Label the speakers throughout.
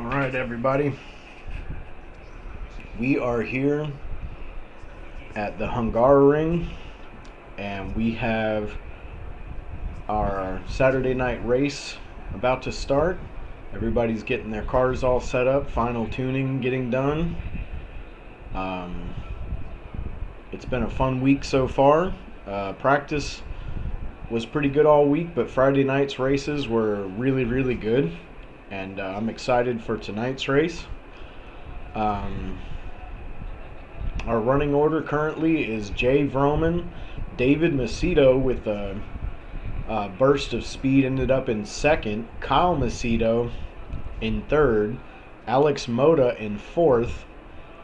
Speaker 1: Alright, everybody. We are here at the Hungaroring, and we have our Saturday night race about to start. Everybody's getting their cars all set up, final tuning getting done. It's been a fun week so far. Practice was pretty good all week, but Friday night's races were really, really good. And I'm excited for tonight's race. Our running order currently is Jay Vroman, David Macedo with a burst of speed ended up in second, Kyle Macedo in third, Alex Moda in fourth,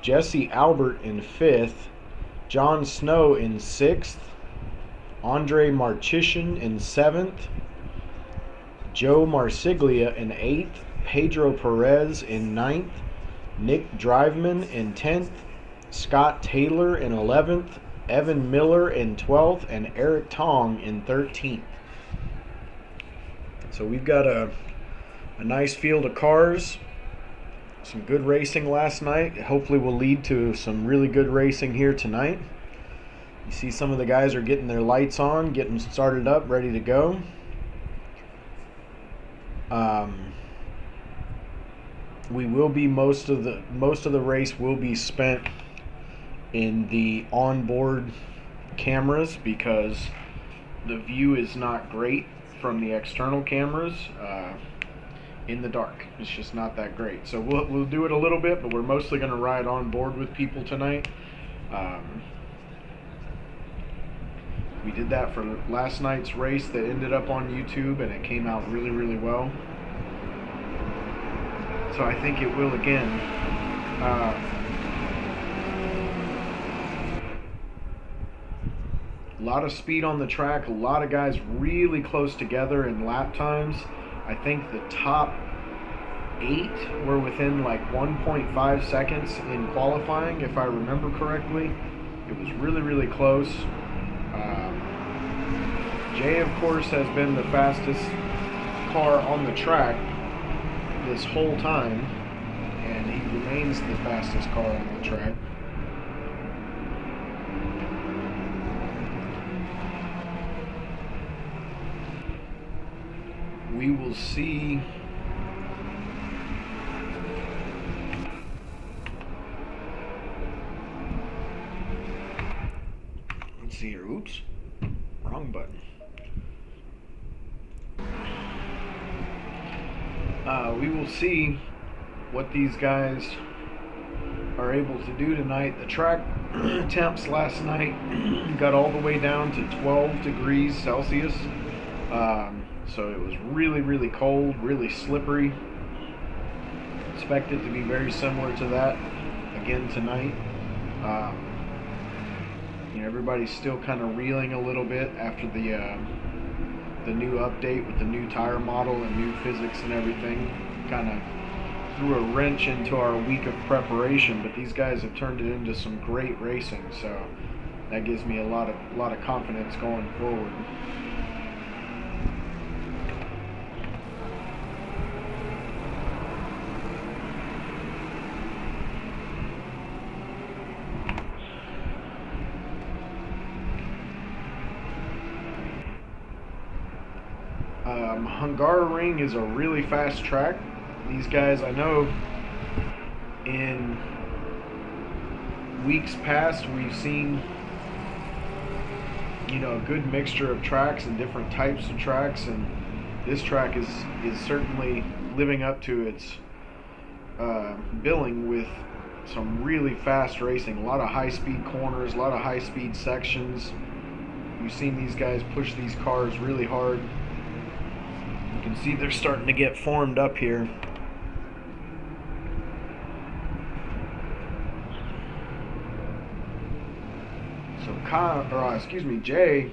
Speaker 1: Jesse Albert in fifth, John Snow in sixth, Andre Marchishin in seventh, Joe Marsiglia in 8th, Pedro Perez in 9th, Nick Driveman in 10th, Scott Taylor in 11th, Evan Miller in 12th, and Eric Tong in 13th. So we've got a nice field of cars, some good racing last night. Hopefully will lead to some really good racing here tonight. You see some of the guys are getting their lights on, getting started up, ready to go. We will be most of the race will be spent in the onboard cameras because the view is not great from the external cameras in the dark. It's just not that great. So we'll do it a little bit, but we're mostly going to ride on board with people tonight. We did that for last night's race that ended up on YouTube, and it came out really, really well. So I think it will again. A lot of speed on the track, a lot of guys really close together in lap times. I think the top 8 were within like 1.5 seconds in qualifying, if I remember correctly. It was really, really close. Jay, of course, has been the fastest car on the track this whole time, and he remains the fastest car on the track. We will see. Let's see here. Oops. Wrong button. We will see what these guys are able to do tonight. The track temps last night got all the way down to 12 degrees Celsius. So it was really, really cold, really slippery. Expect it to be very similar to that again tonight. Everybody's still kind of reeling a little bit after the new update with the new tire model and new physics and everything. Kind of threw a wrench into our week of preparation, but these guys have turned it into some great racing, so that gives me a lot of confidence going forward. Hungaroring is a really fast track. These guys, I know in weeks past we've seen a good mixture of tracks and different types of tracks, and this track is certainly living up to its billing with some really fast racing. A lot of high-speed corners, a lot of high-speed sections. We've seen these guys push these cars really hard. You can see they're starting to get formed up here. So Jay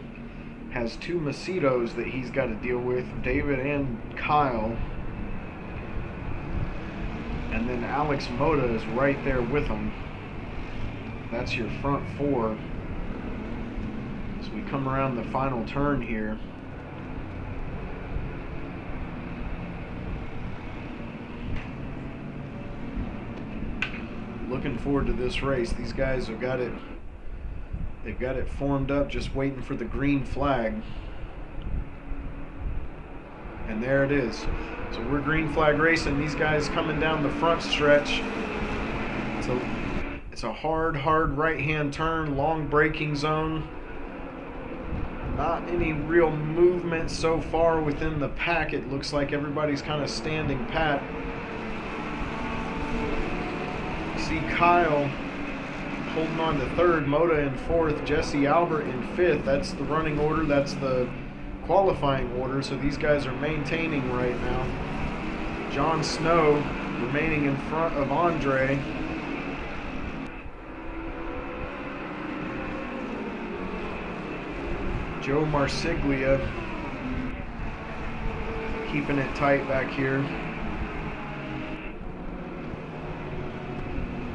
Speaker 1: has 2 Macedos that he's got to deal with, David and Kyle. And then Alex Moda is right there with him. That's your front 4. So we come around the final turn here. looking forward to this race. These guys have got it. They've got it formed up, just waiting for the green flag. And there it is. So we're green flag racing. These guys coming down the front stretch. It's a hard right-hand turn, long braking zone. Not any real movement so far within the pack. It looks like everybody's kind of standing pat. See Kyle holding on to third, Moda in fourth, Jesse Albert in fifth. That's the running order. That's the qualifying order. So these guys are maintaining right now. John Snow remaining in front of Andre. Joe Marsiglia keeping it tight back here.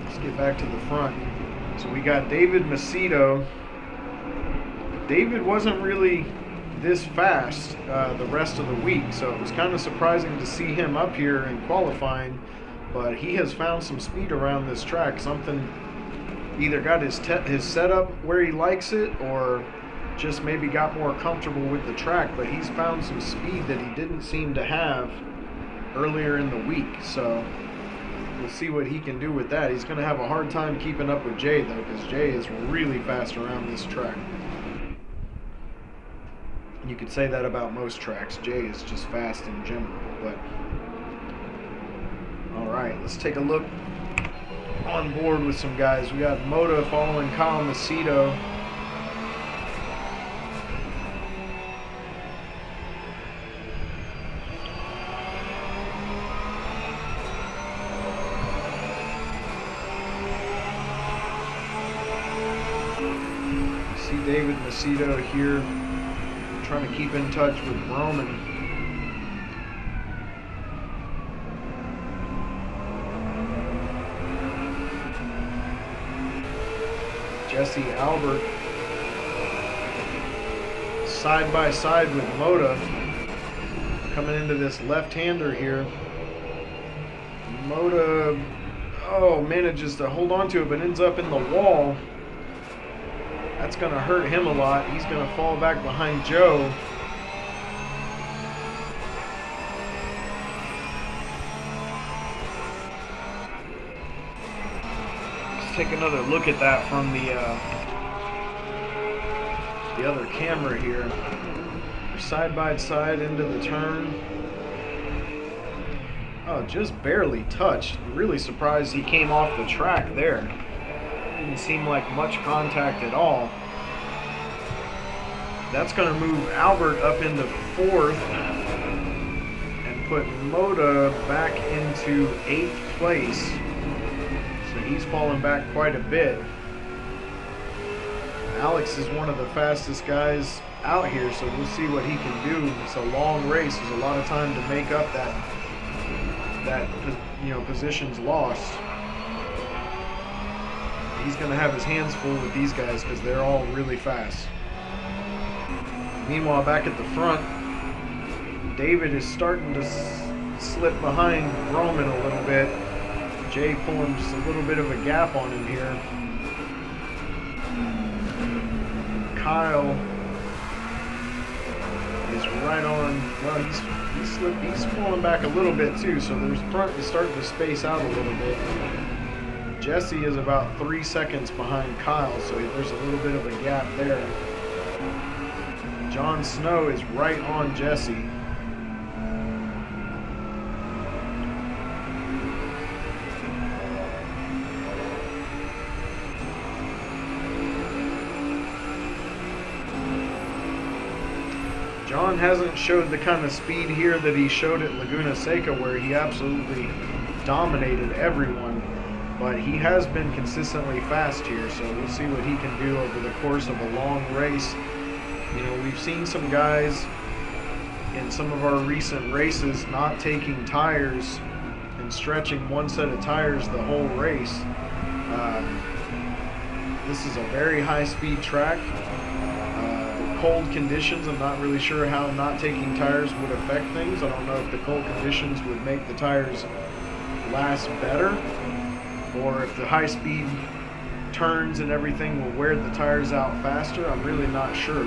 Speaker 1: Let's get back to the front. So we got David Macedo. David wasn't really this fast the rest of the week, so it was kind of surprising to see him up here in qualifying, but he has found some speed around this track. Something either got his setup where he likes it, or just maybe got more comfortable with the track, but he's found some speed that he didn't seem to have earlier in the week. So we'll see what he can do with that. He's going to have a hard time keeping up with Jay, though, because Jay is really fast around this track. You could say that about most tracks. Jay is just fast in general. But all right, let's take a look on board with some guys. We got Moda following Kyle Macedo. David Macedo here, trying to keep in touch with Roman. Jesse Albert side by side with Moda, coming into this left-hander here. Moda, manages to hold on to it, but ends up in the wall. That's going to hurt him a lot. He's going to fall back behind Joe. Let's take another look at that from the other camera here. They're side by side into the turn. Oh, just barely touched. Really surprised he came off the track there. Didn't seem like much contact at all. That's going to move Albert up into fourth and put Moda back into 8th place. So he's fallen back quite a bit. Alex is one of the fastest guys out here, so we'll see what he can do. It's a long race. There's a lot of time to make up that positions lost. He's going to have his hands full with these guys because they're all really fast. Meanwhile, back at the front, David is starting to slip behind Roman a little bit. Jay pulling just a little bit of a gap on him here. Kyle is right on. Well, he's falling back a little bit too, so there's front is starting to space out a little bit. Jesse is about 3 seconds behind Kyle, so there's a little bit of a gap there. John Snow is right on Jesse. John hasn't showed the kind of speed here that he showed at Laguna Seca, where he absolutely dominated everyone. But he has been consistently fast here, so we'll see what he can do over the course of a long race. You know, we've seen some guys in some of our recent races not taking tires and stretching one set of tires the whole race. This is a very high-speed track. Cold conditions, I'm not really sure how not taking tires would affect things. I don't know if the cold conditions would make the tires last better. or if the high-speed turns and everything will wear the tires out faster. I'm really not sure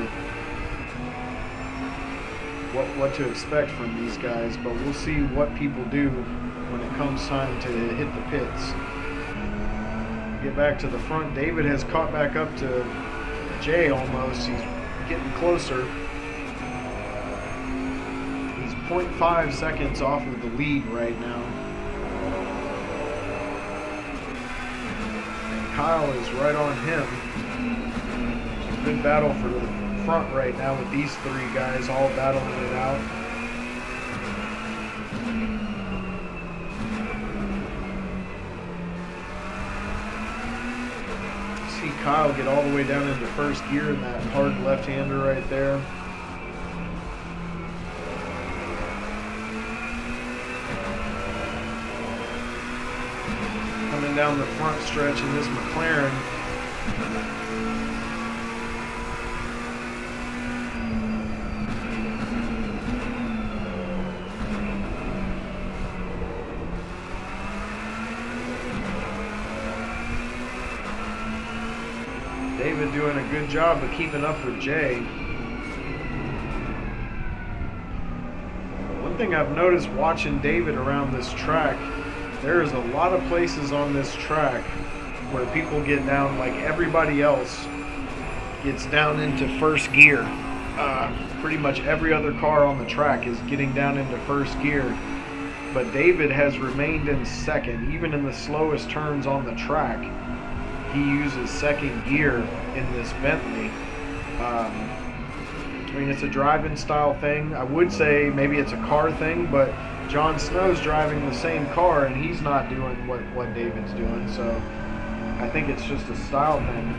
Speaker 1: what to expect from these guys, but we'll see what people do when it comes time to hit the pits. Get back to the front. David has caught back up to Jay almost. He's getting closer. He's 0.5 seconds off of the lead right now. And Kyle is right on him. It's a good battle for the front right now with these three guys all battling it out. See Kyle get all the way down into first gear in that hard left-hander right there. Coming down the front stretch in this McLaren. David doing a good job of keeping up with Jay. One thing I've noticed watching David around this track, there's a lot of places on this track where people get down, like everybody else gets down into first gear. Pretty much every other car on the track is getting down into first gear. But David has remained in second, even in the slowest turns on the track. He uses second gear in this Bentley. I mean, it's a driving style thing. I would say maybe it's a car thing, but Jon Snow's driving the same car and he's not doing what David's doing. So I think it's just a style thing.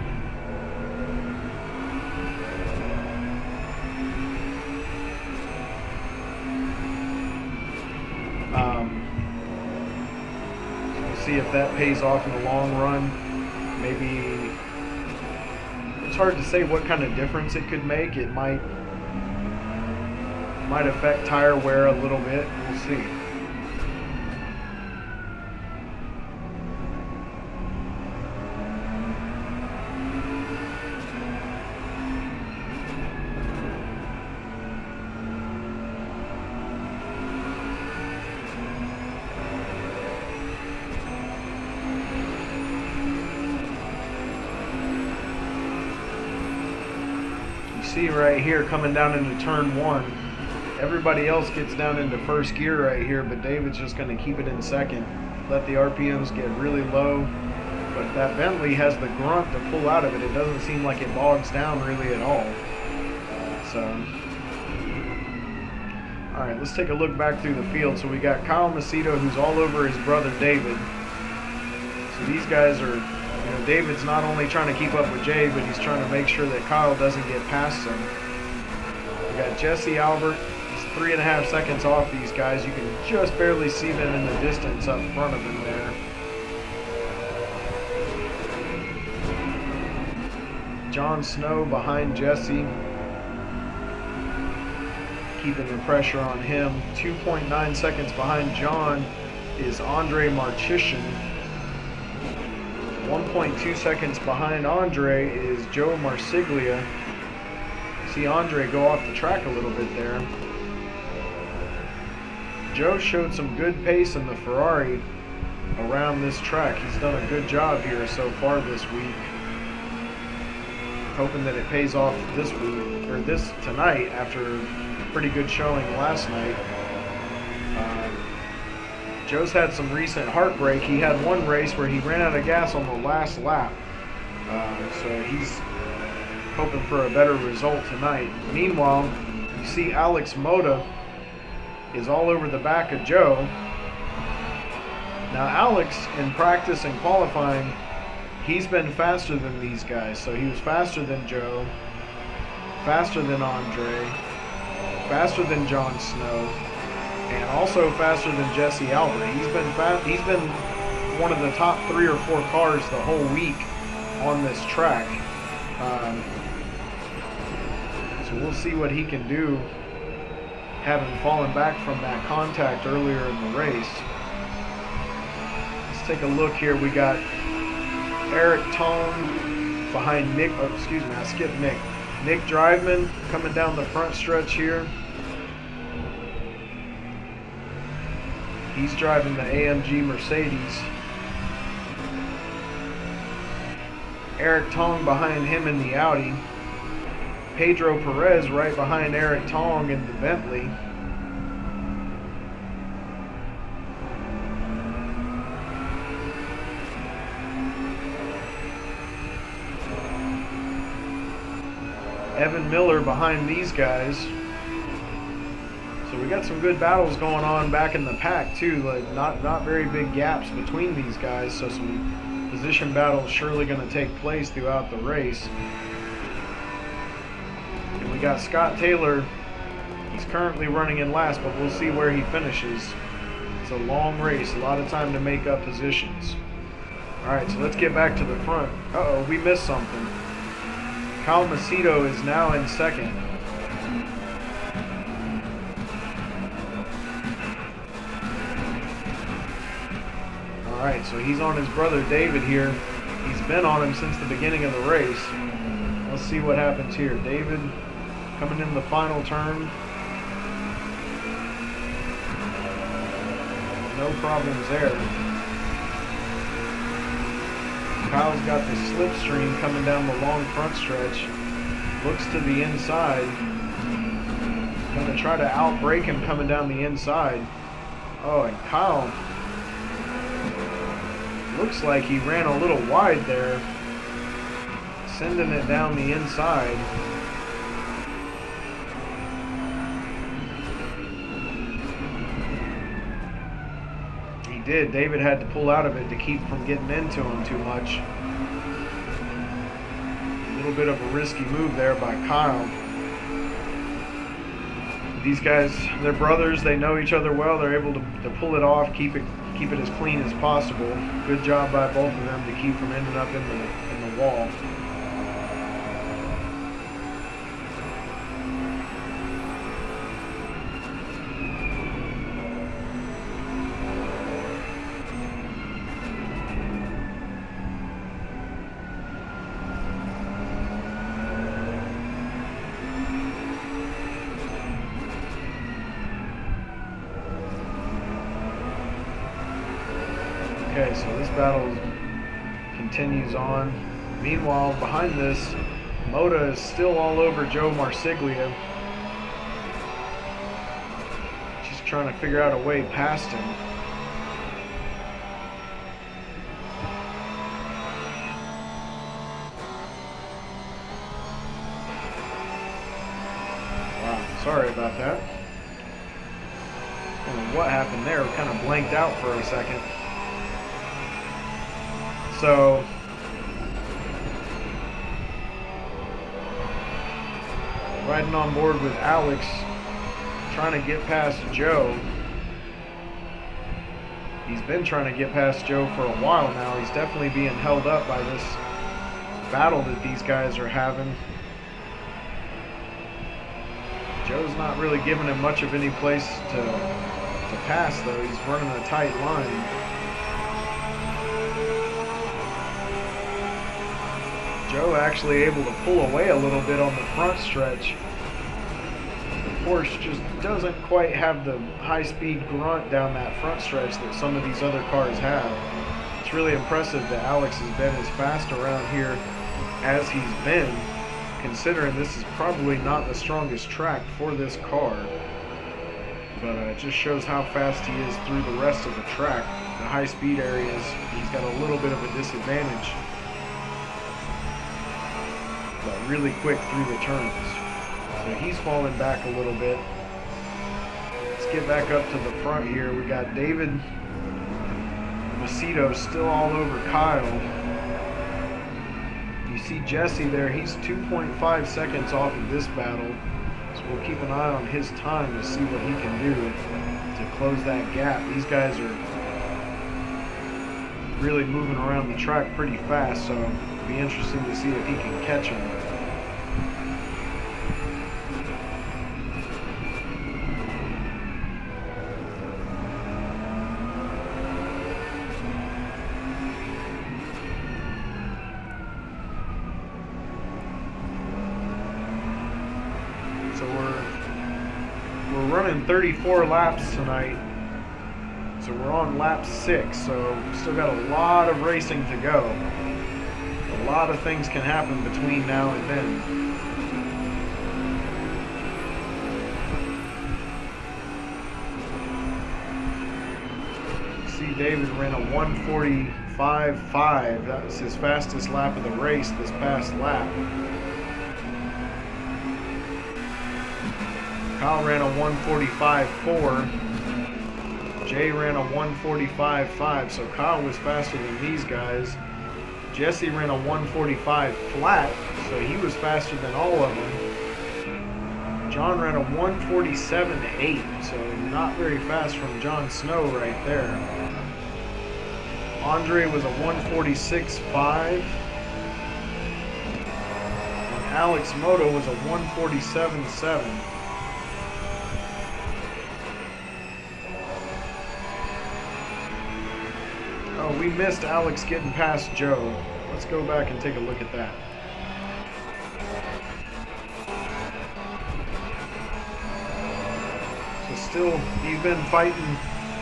Speaker 1: We'll see if that pays off in the long run. Maybe it's hard to say what kind of difference it could make. It might affect tire wear a little bit. We'll see. See right here coming down into turn one, everybody else gets down into first gear right here, but David's just going to keep it in second, let the RPMs get really low. But that Bentley has the grunt to pull out of it. It doesn't seem like it bogs down really at all. All right, let's take a look back through the field. So we got Kyle Macedo, who's all over his brother David. So these guys are, David's not only trying to keep up with Jay, but he's trying to make sure that Kyle doesn't get past him. We got Jesse Albert. He's 3.5 seconds off these guys. You can just barely see them in the distance up front of him there. Jon Snow behind Jesse, keeping the pressure on him. 2.9 seconds behind John is Andre Marchishin. 1.2 seconds behind Andre is Joe Marsiglia. See Andre go off the track a little bit there. Joe showed some good pace in the Ferrari around this track. He's done a good job here so far this week. Hoping that it pays off this week, or this tonight, after a pretty good showing last night. Joe's had some recent heartbreak. He had one race where he ran out of gas on the last lap. So he's hoping for a better result tonight. Meanwhile, you see Alex Moda is all over the back of Joe. Now Alex, in practice and qualifying, he's been faster than these guys. So he was faster than Joe, faster than Andre, faster than Jon Snow, and also faster than Jesse Albert. He's been one of the top 3 or 4 cars the whole week on this track. So we'll see what he can do, having fallen back from that contact earlier in the race. Let's take a look here. We got Eric Tong behind Nick. Oh, excuse me, I skipped Nick. Nick Driveman coming down the front stretch here. He's driving the AMG Mercedes. Eric Tong behind him in the Audi. Pedro Perez right behind Eric Tong in the Bentley. Evan Miller behind these guys. So we got some good battles going on back in the pack too. Like not very big gaps between these guys. So some position battles surely going to take place throughout the race. And we got Scott Taylor. He's currently running in last, but we'll see where he finishes. It's a long race, a lot of time to make up positions. All right, so let's get back to the front. Uh-oh, we missed something. Kyle Macedo is now in second. All right, so he's on his brother David here. He's been on him since the beginning of the race. Let's see what happens here. David coming in the final turn. No problems there. Kyle's got the slipstream coming down the long front stretch. Looks to the inside. Gonna try to outbrake him coming down the inside. Oh, and Kyle looks like he ran a little wide there. Sending it down the inside. He did. David had to pull out of it to keep from getting into him too much. A little bit of a risky move there by Kyle. These guys, they're brothers. They know each other well. They're able to pull it off, keep it as clean as possible. Good job by both of them to keep from ending up in the wall. Okay, so this battle continues on. Meanwhile, behind this, Moda is still all over Joe Marsiglia. Just trying to figure out a way past him. Wow, sorry about that. I don't know what happened there. We kind of blanked out for a second. So, riding on board with Alex, trying to get past Joe. He's been trying to get past Joe for a while now. He's definitely being held up by this battle that these guys are having. Joe's not really giving him much of any place to pass, though. He's running a tight line. Joe actually able to pull away a little bit on the front stretch. The Porsche just doesn't quite have the high-speed grunt down that front stretch that some of these other cars have. It's really impressive that Alex has been as fast around here as he's been, considering this is probably not the strongest track for this car. But it just shows how fast he is through the rest of the track. The high-speed areas, he's got a little bit of a disadvantage. But really quick through the turns. So he's falling back a little bit. Let's get back up to the front here. We got David Macedo still all over Kyle. You see Jesse there. He's 2.5 seconds off of this battle. So we'll keep an eye on his time to see what he can do to close that gap. These guys are really moving around the track pretty fast, so it'll be interesting to see if he can catch him. we're running 34 laps tonight. So we're on lap 6, so still got a lot of racing to go. A lot of things can happen between now and then. See, David ran a 1:45.5. That was his fastest lap of the race this past lap. Kyle ran a 1:45.4. Jay ran a 1:45.5, so Kyle was faster than these guys. Jesse ran a 1:45 flat, so he was faster than all of them. John ran a 1:47.8, so not very fast from John Snow right there. Andre was a 1:46.5. And Alex Moto was a 1:47.7. Oh, we missed Alex getting past Joe. Let's go back and take a look at that. So still, he's been fighting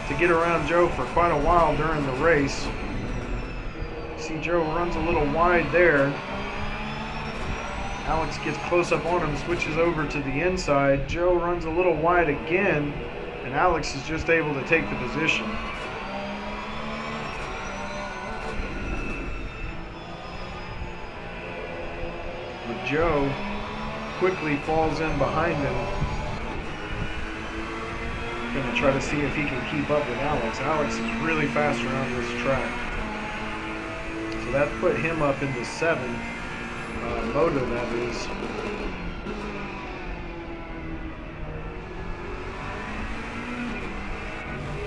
Speaker 1: to get around Joe for quite a while during the race. See, Joe runs a little wide there. Alex gets close up on him, switches over to the inside. Joe runs a little wide again, and Alex is just able to take the position. But Joe quickly falls in behind him. Going to try to see if he can keep up with Alex. Alex is really fast around this track. So that put him up into 7th. Moto, that is.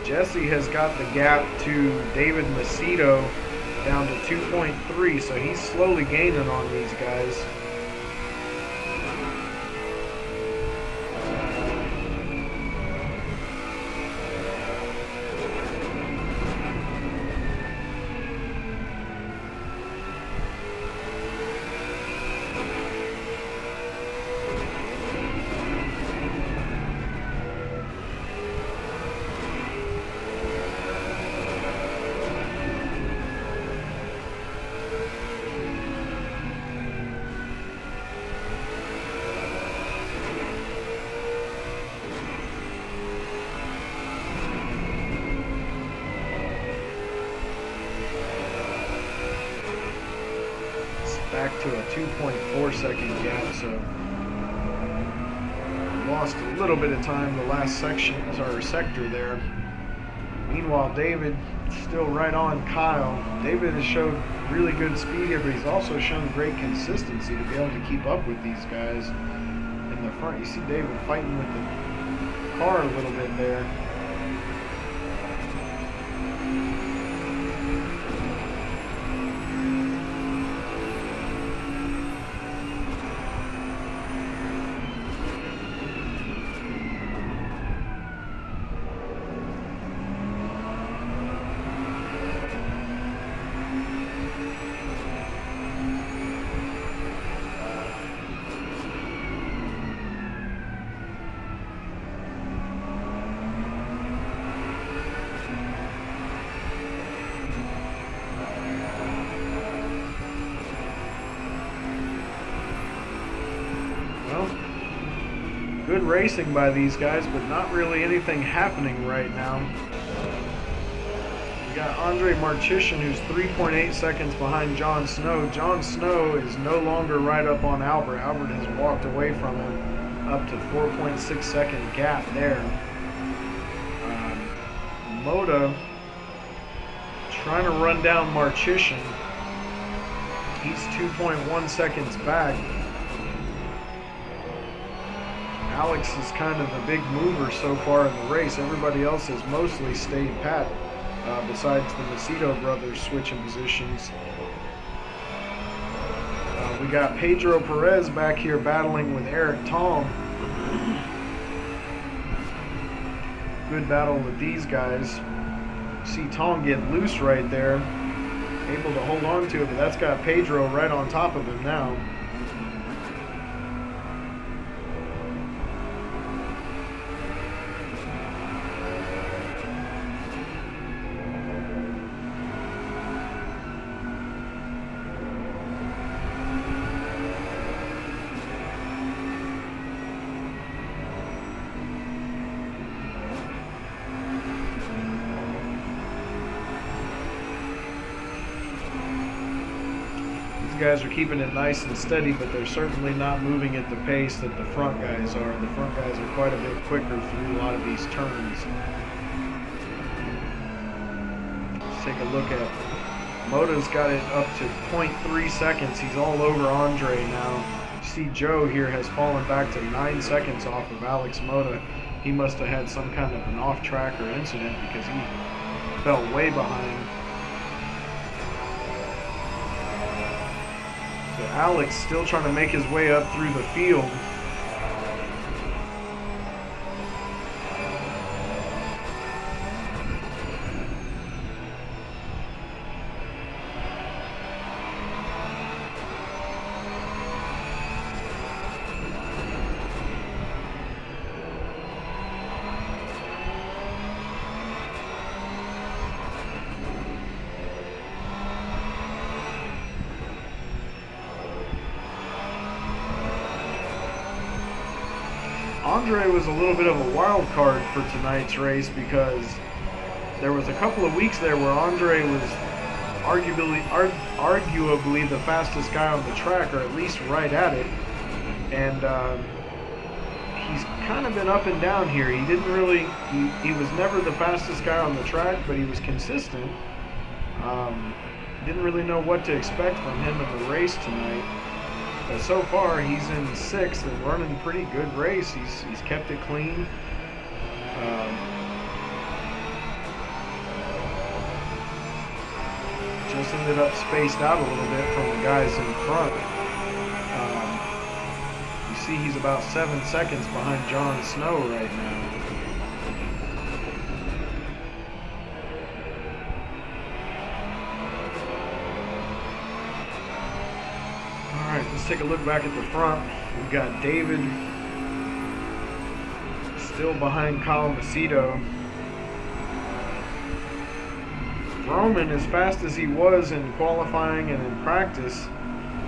Speaker 1: Jesse has got the gap to David Macedo down to 2.3, so he's slowly gaining on these guys. Back to a 2.4 second gap, so lost a little bit of time the last section, or sector there. Meanwhile, David still right on Kyle. David has showed really good speed here, but he's also shown great consistency to be able to keep up with these guys in the front. You see David fighting with the car a little bit there. Good racing by these guys, but not really anything happening right now. We got Andre Marchician, who's 3.8 seconds behind John Snow. John Snow is no longer right up on Albert. Albert has walked away from him, up to 4.6 second gap there. Moda trying to run down Marchician. He's 2.1 seconds back. Alex is kind of the big mover so far in the race. Everybody else has mostly stayed pat, besides the Macedo brothers switching positions. We got Pedro Perez back here battling with Eric Tom. Good battle with these guys. See Tom get loose right there. Able to hold on to it, but that's got Pedro right on top of him now. guys are keeping it nice and steady, but they're certainly not moving at the pace that the front guys are. The front guys are quite a bit quicker through a lot of these turns. Let's take a look at Moda's got it up to 0.3 seconds. He's all over Andre now. You see Joe here has fallen back to 9 seconds off of Alex Moda. He must have had some kind of an off-track or incident because he fell way behind. So Alex still trying to make his way up through the field. Andre was a little bit of a wild card for tonight's race because there was a couple of weeks there where Andre was arguably the fastest guy on the track, or at least right at it. And he's kind of been up and down here. He didn't really, he was never the fastest guy on the track, but he was consistent. Didn't really know what to expect from him in the race tonight. But so far, he's in 6th and running a pretty good race. He's kept it clean. Just ended up spaced out a little bit from the guys in front. You see he's about 7 seconds behind Jon Snow right now. Alright, let's take a look back at the front. We've got David still behind Kyle Macedo. Roman, as fast as he was in qualifying and in practice,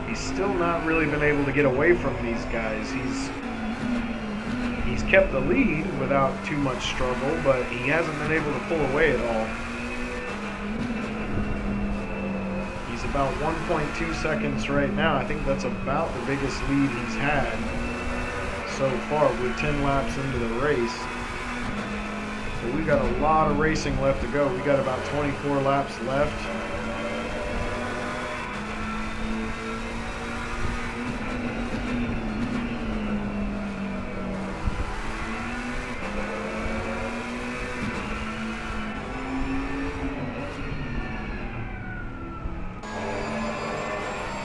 Speaker 1: he's still not really been able to get away from these guys. He's kept the lead without too much struggle, but he hasn't been able to pull away at all. He's about 1.2 seconds right now. I think that's about the biggest lead he's had so far with 10 laps into the race. So we got a lot of racing left to go. We got about 24 laps left.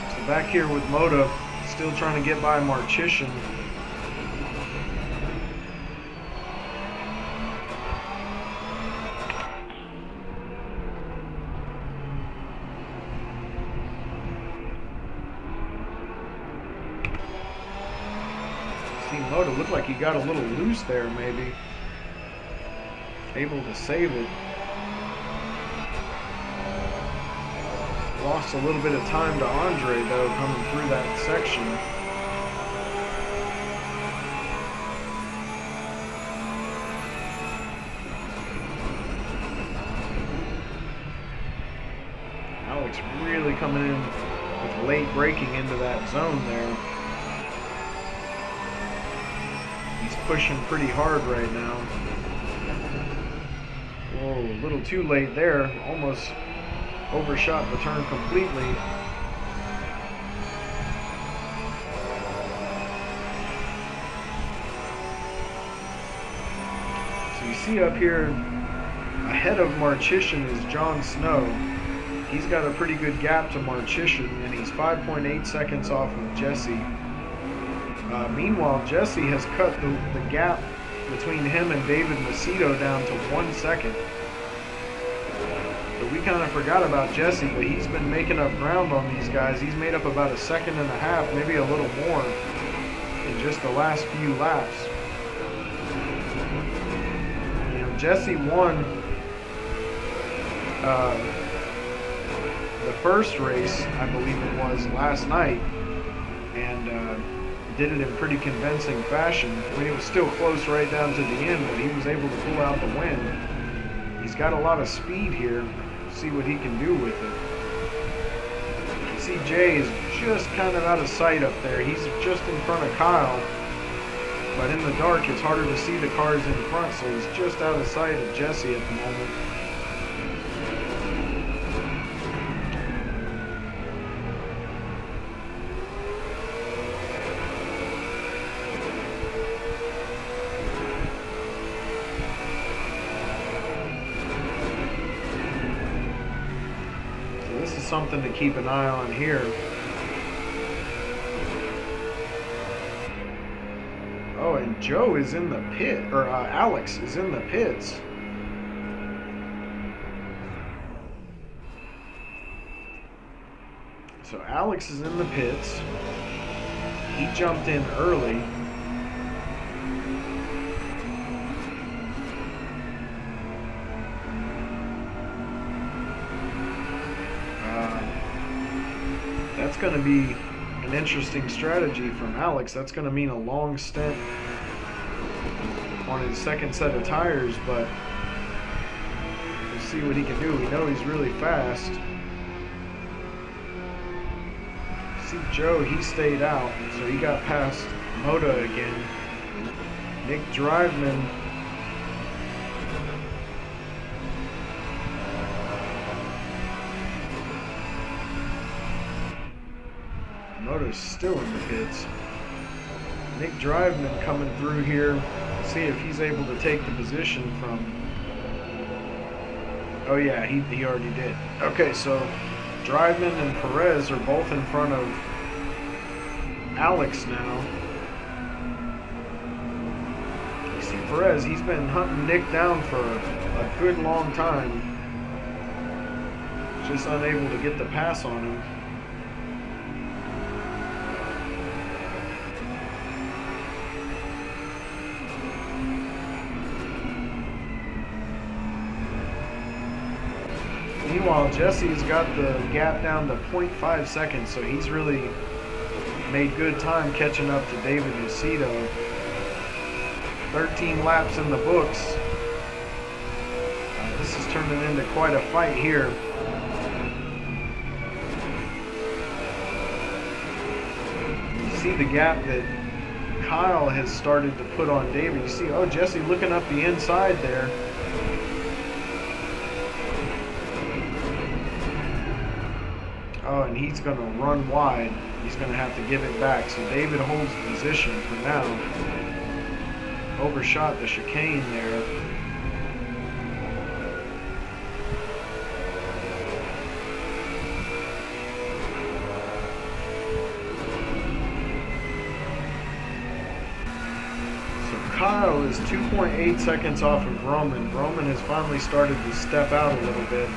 Speaker 1: So back here with Moda, still trying to get by Marchician. Moda looked like he got a little loose there, maybe. Able to save it. Lost a little bit of time to Andre, though, coming through that section. Alex really coming in with late braking into that zone there. Pushing pretty hard right now. Whoa, a little too late there. Almost overshot the turn completely. So you see up here, ahead of Marchician is Jon Snow. He's got a pretty good gap to Marchician, and he's 5.8 seconds off of Jesse. Meanwhile, Jesse has cut the gap between him and David Macedo down to 1 second. So we kind of forgot about Jesse, but he's been making up ground on these guys. He's made up about 1.5 seconds, maybe a little more, in just the last few laps. You know, Jesse won the first race, I believe it was, last night, and did it in pretty convincing fashion. I mean, it was still close right down to the end, but he was able to pull out the win. He's got a lot of speed here. See what he can do with it. see Jay is just kind of out of sight up there. He's just in front of Kyle. But in the dark, it's harder to see the cars in front, so he's just out of sight of Jesse at the moment. So this is something to keep an eye on here. Oh, and Joe is in the pit, or Alex is in the pits. So Alex is in the pits. He jumped in early. That's going to be an interesting strategy from Alex. That's going to mean a long stint on his second set of tires, but we'll see what he can do. We know he's really fast. See Joe, he stayed out, so he got past Moda again. Nick Driveman. Moda's still in the pits. Nick Driveman coming through here. See if he's able to take the position from... Oh yeah, he already did. Okay, so Driveman and Perez are both in front of Alex now. You see Perez, he's been hunting Nick down for a good long time. Just unable to get the pass on him. Meanwhile, Jesse's got the gap down to 0.5 seconds, so he's really made good time catching up to David Macedo. 13 laps in the books. This is turning into quite a fight here. You see the gap that Kyle has started to put on David. You see, oh, Jesse looking up the inside there. Oh, and he's going to run wide. He's going to have to give it back. So David holds position for now. Overshot the chicane there. So Kyle is 2.8 seconds off of Roman. Roman has finally started to step out a little bit.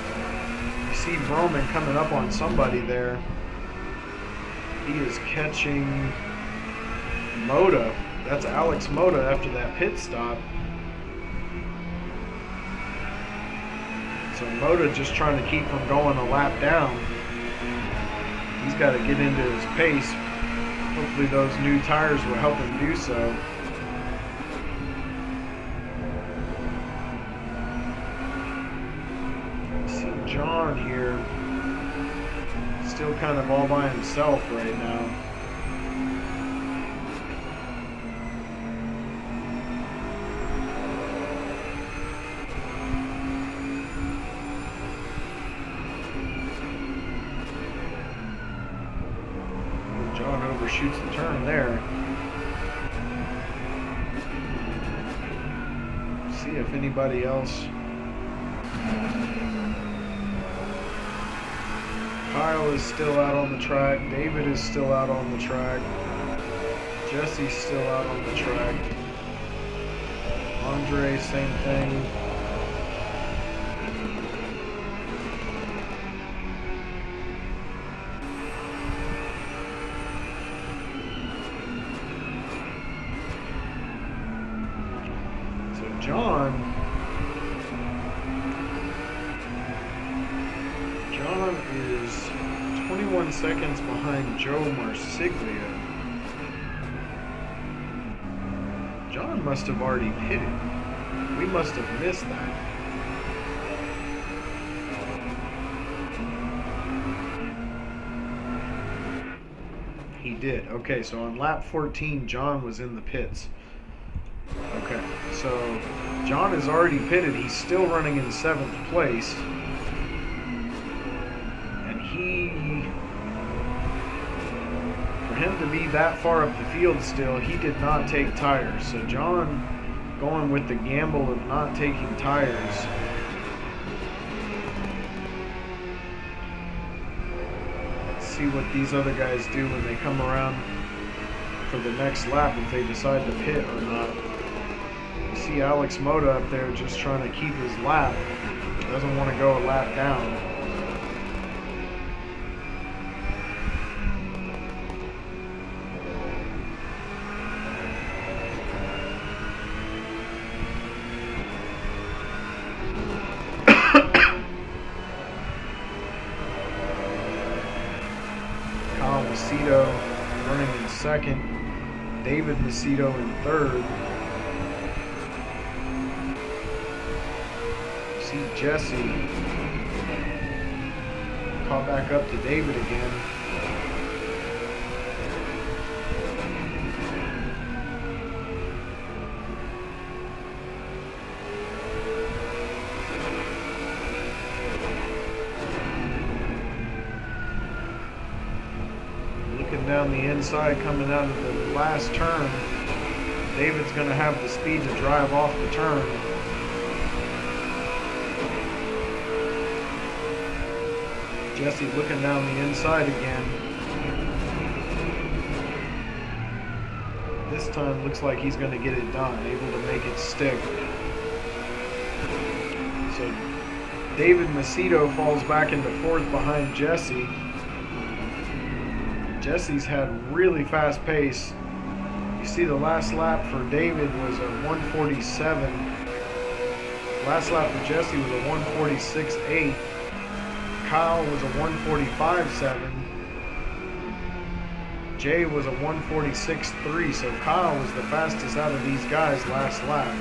Speaker 1: See Roman coming up on somebody there. He is catching Moda. That's Alex Moda after that pit stop. So Moda just trying to keep from going a lap down. He's got to get into his pace. Hopefully those new tires will help him do so. John here, still kind of all by himself right now. John overshoots the turn there. See if anybody else. Kyle is still out on the track. David is still out on the track. Jesse's still out on the track. Andre, same thing. So John is 21 seconds behind Joe Marsiglia. John must have already pitted. We must have missed that. He did. Okay, so on lap 14, John was in the pits. Okay, so John is already pitted. He's still running in 7th place. And for him to be that far up the field still, he did not take tires. So John going with the gamble of not taking tires. Let's see what these other guys do when they come around for the next lap, if they decide to pit or not. You see Alex Moda up there just trying to keep his lap. Doesn't want to go a lap down. Macedo running in 2nd, David Macedo in 3rd. See Jesse caught back up to David again. Down the inside, coming out of the last turn. David's going to have the speed to drive off the turn. Jesse looking down the inside again. This time looks like he's going to get it done, able to make it stick. So David Macedo falls back into 4th behind Jesse. Jesse's had really fast pace. You see the last lap for David was a 1:47. Last lap for Jesse was a 1:46.8. Kyle was a 1:45.7. Jay was a 1:46.3. So Kyle was the fastest out of these guys last lap.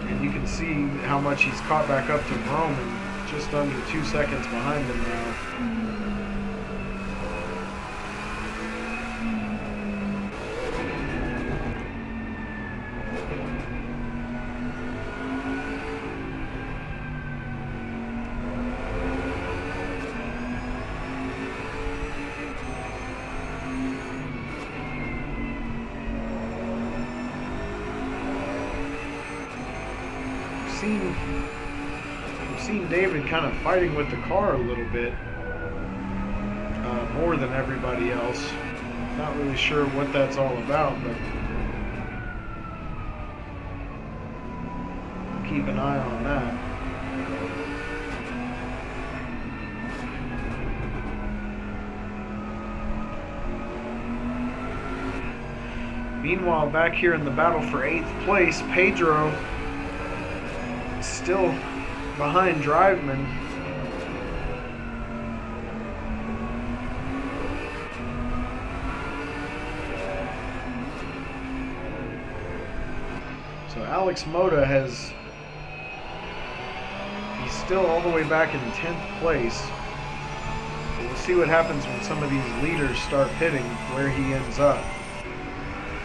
Speaker 1: And you can see how much he's caught back up to Roman. Just under 2 seconds behind him now. We've seen David kind of fighting with the car a little bit, more than everybody else. Not really sure what that's all about, but keep an eye on that. Meanwhile, back here in the battle for 8th place, Pedro still behind Driveman. So Alex Moda he's still all the way back in 10th place. So we'll see what happens when some of these leaders start pitting, where he ends up.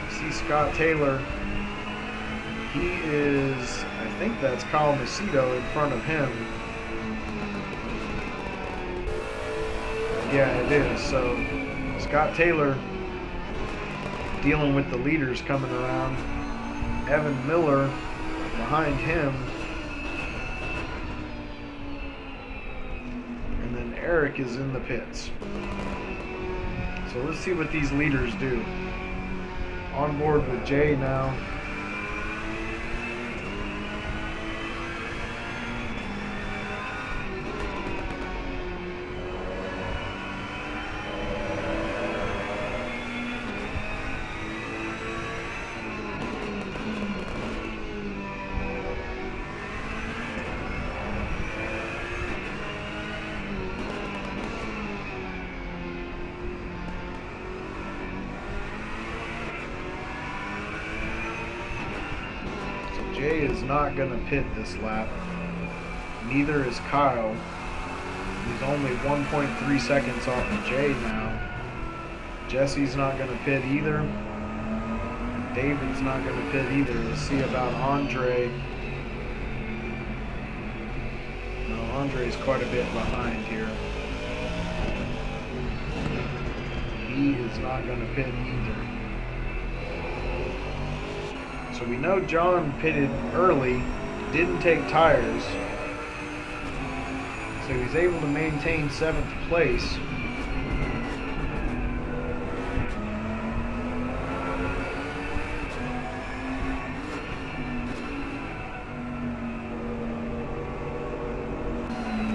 Speaker 1: See Scott Taylor. He is, I think that's Kyle Macedo in front of him. Yeah, it is. So Scott Taylor dealing with the leaders coming around. Evan Miller behind him. And then Eric is in the pits. So let's see what these leaders do. On board with Jay now. Jay is not going to pit this lap. Neither is Kyle. He's only 1.3 seconds off of Jay now. Jesse's not going to pit either. David's not going to pit either. Let's see about Andre. No, Andre's quite a bit behind here. He is not going to pit either. So we know John pitted early, didn't take tires. So he's able to maintain 7th place.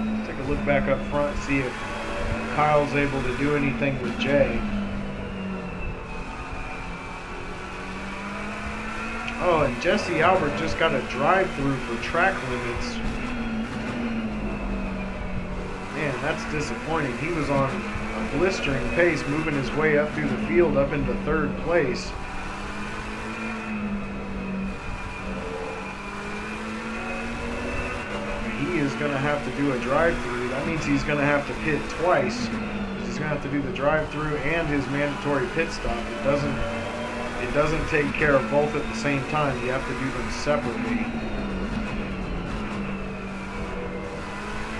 Speaker 1: Let's take a look back up front, see if Kyle's able to do anything with Jay. Oh, and Jesse Albert just got a drive-through for track limits. Man, that's disappointing. He was on a blistering pace, moving his way up through the field, up into 3rd place. He is going to have to do a drive-through. That means he's going to have to pit twice. He's going to have to do the drive-through and his mandatory pit stop. It doesn't take care of both at the same time. You have to do them separately.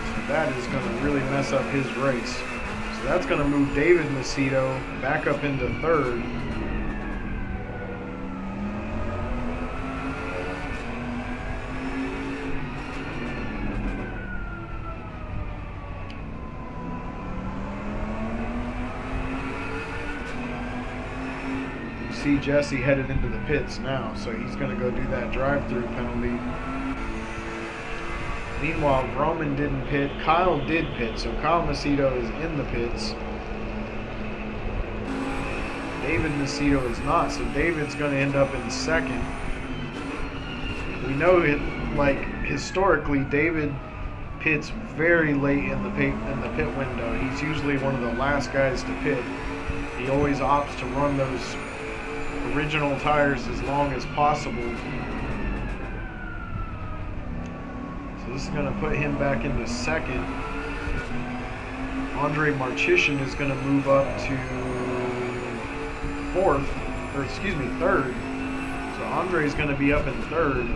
Speaker 1: So that is going to really mess up his race. So that's going to move David Macedo back up into 3rd. See Jesse headed into the pits now, so he's going to go do that drive-through penalty. Meanwhile, Roman didn't pit. Kyle did pit, so Kyle Macedo is in the pits. David Macedo is not, so David's going to end up in 2nd. We know it, like, historically, David pits very late in the pit window. He's usually one of the last guys to pit. He always opts to run those original tires as long as possible. So this is going to put him back into 2nd. Andre Marchishin is going to move up to 3rd. So Andre's going to be up in 3rd.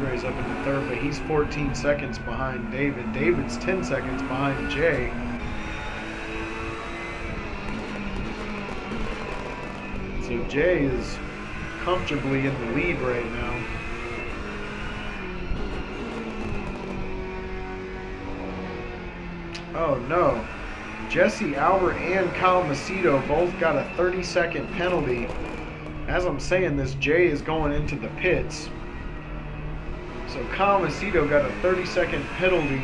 Speaker 1: Andre's up into 3rd, but he's 14 seconds behind David. David's 10 seconds behind Jay. So Jay is comfortably in the lead right now. Oh no. Jesse Albert and Kyle Macedo both got a 30-second penalty. As I'm saying this, Jay is going into the pits. So Kyle Macedo got a 30-second penalty,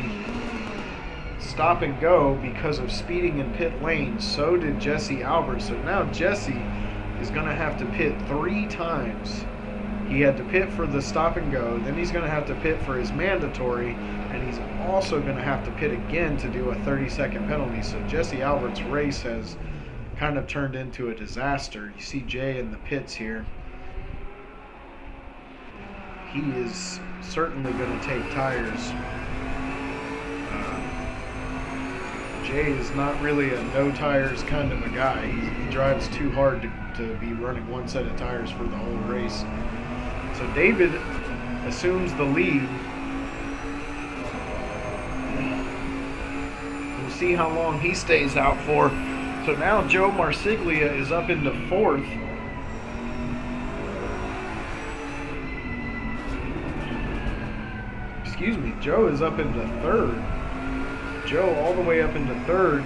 Speaker 1: stop and go, because of speeding in pit lane. So did Jesse Albert. So now Jesse is going to have to pit 3 times. He had to pit for the stop and go, then he's going to have to pit for his mandatory, and he's also going to have to pit again to do a 30-second penalty. So Jesse Albert's race has kind of turned into a disaster. You see Jay in the pits here. He is certainly going to take tires. Jay is not really a no tires kind of a guy. He drives too hard to be running one set of tires for the whole race. So David assumes the lead. We'll see how long he stays out for. So now Joe Marsiglia is up into 4th. Excuse me, Joe is up into 3rd. Joe all the way up into 3rd.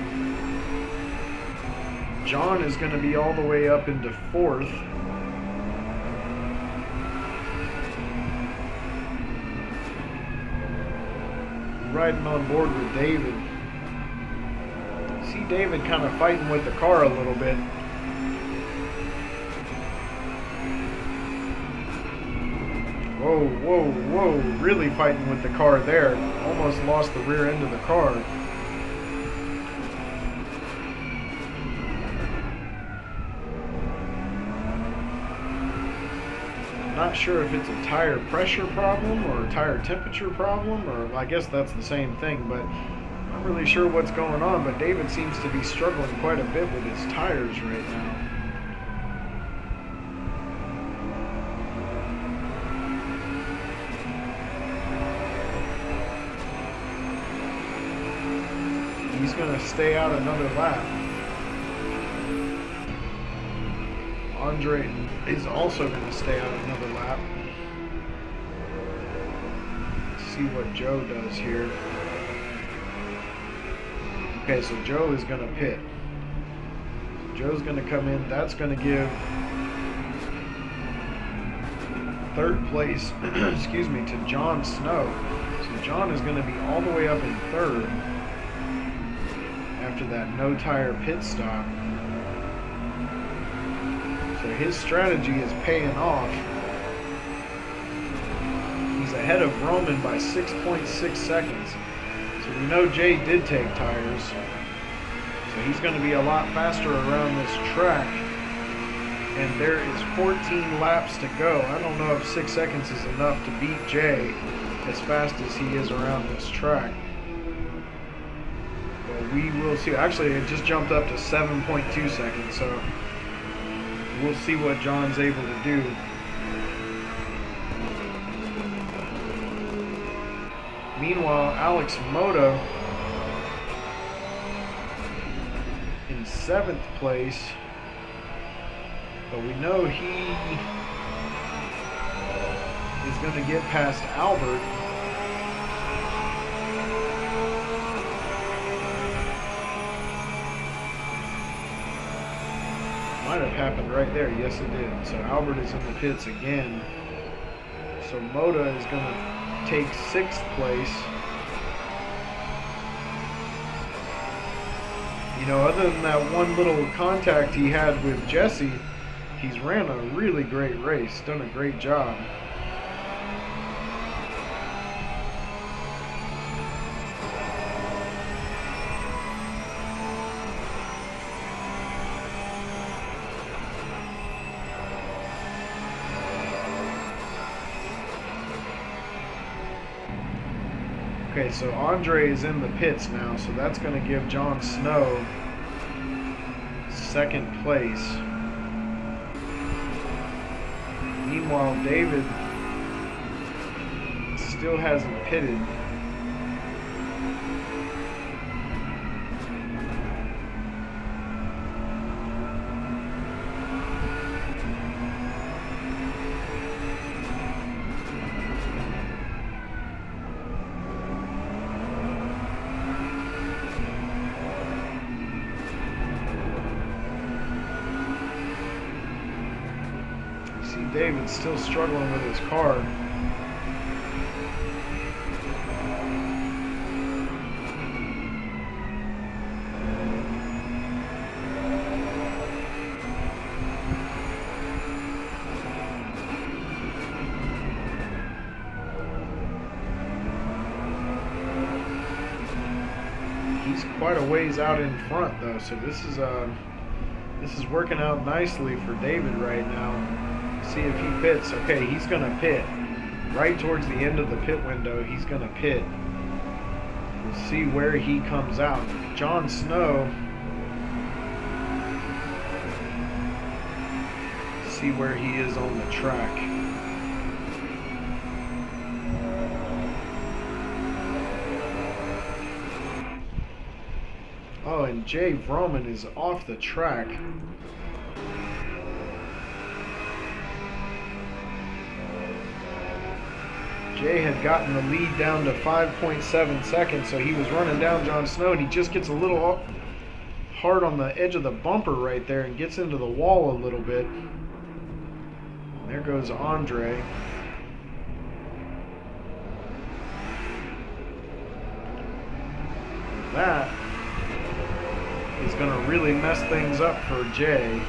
Speaker 1: John is going to be all the way up into 4th. Riding on board with David. See David kind of fighting with the car a little bit. Whoa, whoa, whoa. Really fighting with the car there. Almost lost the rear end of the car. Not sure if it's a tire pressure problem or a tire temperature problem, or I guess that's the same thing, but I'm not really sure what's going on. But David seems to be struggling quite a bit with his tires right now. He's going to stay out another lap. Andre is also going to stay out another lap. Let's see what Joe does here. Okay, so Joe is going to pit. Joe's going to come in. That's going to give third place, excuse me, to John Snow. So John is going to be all the way up in third after that no tire pit stop. So his strategy is paying off. He's ahead of Roman by 6.6 seconds. So we know Jay did take tires. So he's going to be a lot faster around this track. And there is 14 laps to go. I don't know if 6 seconds is enough to beat Jay as fast as he is around this track. But we will see. Actually, it just jumped up to 7.2 seconds. So we'll see what John's able to do. Meanwhile, Alex Moto in 7th place. But we know he is going to get past Albert. Might have happened right there. Yes, it did. So Albert is in the pits again. So Moda is going to take 6th place. You know, other than that one little contact he had with Jesse, he's ran a really great race. Done a great job. Okay, so Andre is in the pits now, so that's going to give John Snow 2nd place. Meanwhile, David still hasn't pitted. David's still struggling with his car. He's quite a ways out in front though, so this is working out nicely for David right now. See if he pits. Okay, he's going to pit. Right towards the end of the pit window, he's going to pit. We'll see where he comes out. John Snow. See where he is on the track. Oh, and Jay Vroman is off the track. Jay had gotten the lead down to 5.7 seconds, so he was running down John Snow, and he just gets a little hard on the edge of the bumper right there and gets into the wall a little bit. There goes Andre. That is going to really mess things up for Jay.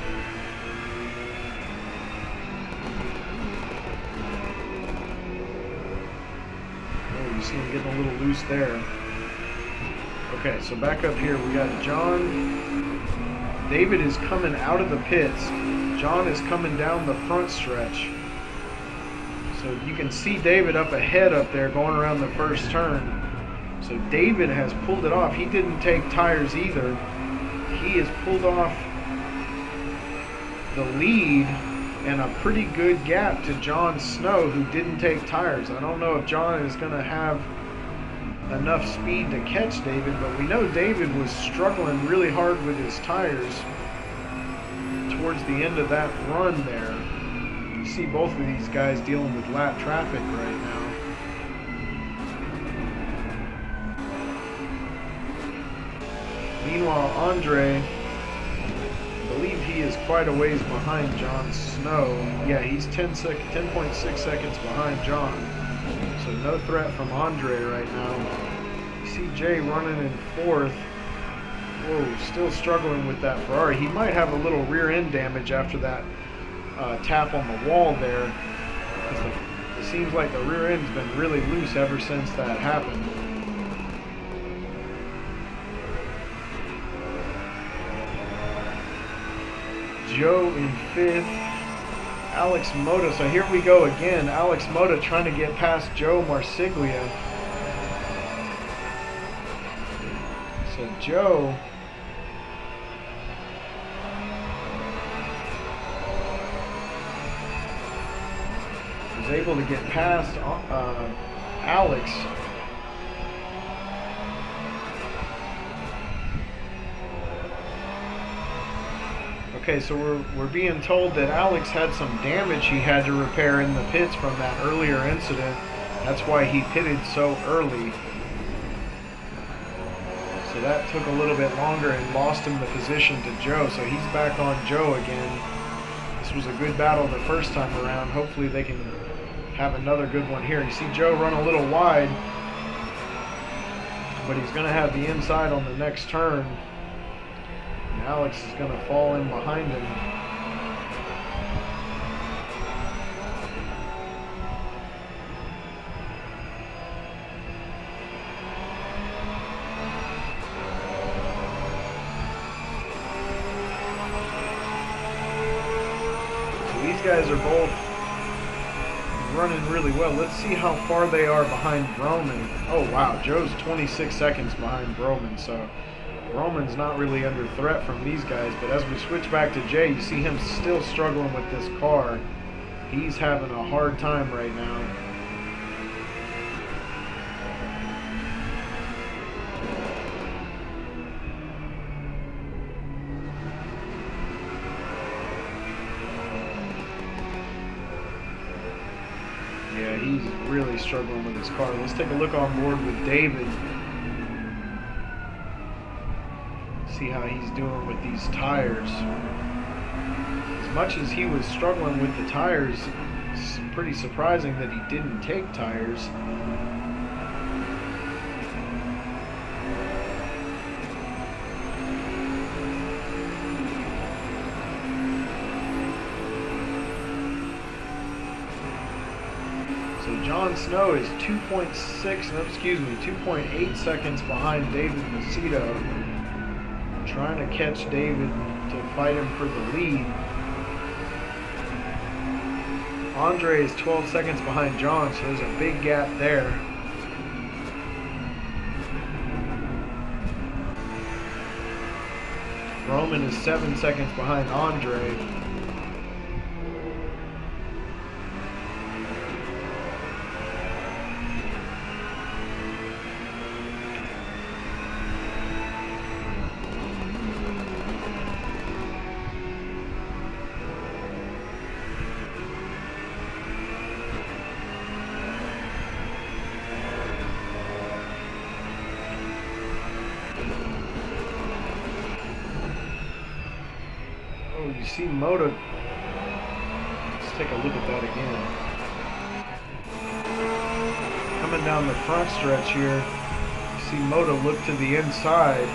Speaker 1: See him getting a little loose there. Okay, so back up here, we got John. David is coming out of the pits. John is coming down the front stretch. So you can see David up ahead up there going around the first turn. So David has pulled it off. He didn't take tires either. He has pulled off the lead and a pretty good gap to John Snow, who didn't take tires. I don't know if John is going to have enough speed to catch David, but we know David was struggling really hard with his tires towards the end of that run there. You see both of these guys dealing with lap traffic right now. Meanwhile, Andre, I believe he is quite a ways behind John Snow. Yeah, he's 10.6 seconds behind John. So no threat from Andre right now. You see Jay running in fourth. Whoa, still struggling with that Ferrari. He might have a little rear end damage after that tap on the wall there. It seems like the rear end's been really loose ever since that happened. Joe in fifth. Alex Mota. So here we go again. Alex Mota trying to get past Joe Marsiglia. So Joe was able to get past Alex. Okay, so we're being told that Alex had some damage he had to repair in the pits from that earlier incident. That's why he pitted so early. So that took a little bit longer and lost him the position to Joe. So he's back on Joe again. This was a good battle the first time around. Hopefully they can have another good one here. You see Joe run a little wide, but he's going to have the inside on the next turn. And Alex is going to fall in behind him. So these guys are both running really well. Let's see how far they are behind Broman. Oh wow, Joe's 26 seconds behind Broman, so Broman's not really under threat from these guys. But as we switch back to Jay, you see him still struggling with this car. He's having a hard time right now. Yeah, he's really struggling with his car. Let's take a look on board with David. See how he's doing with these tires. As much as he was struggling with the tires, it's pretty surprising that he didn't take tires. So John Snow is 2.8 seconds behind David Macedo, trying to catch David to fight him for the lead. Andre is 12 seconds behind John, so there's a big gap there. Roman is 7 seconds behind Andre. You see Moto. Let's take a look at that again. Coming down the front stretch here, you see Moto look to the inside.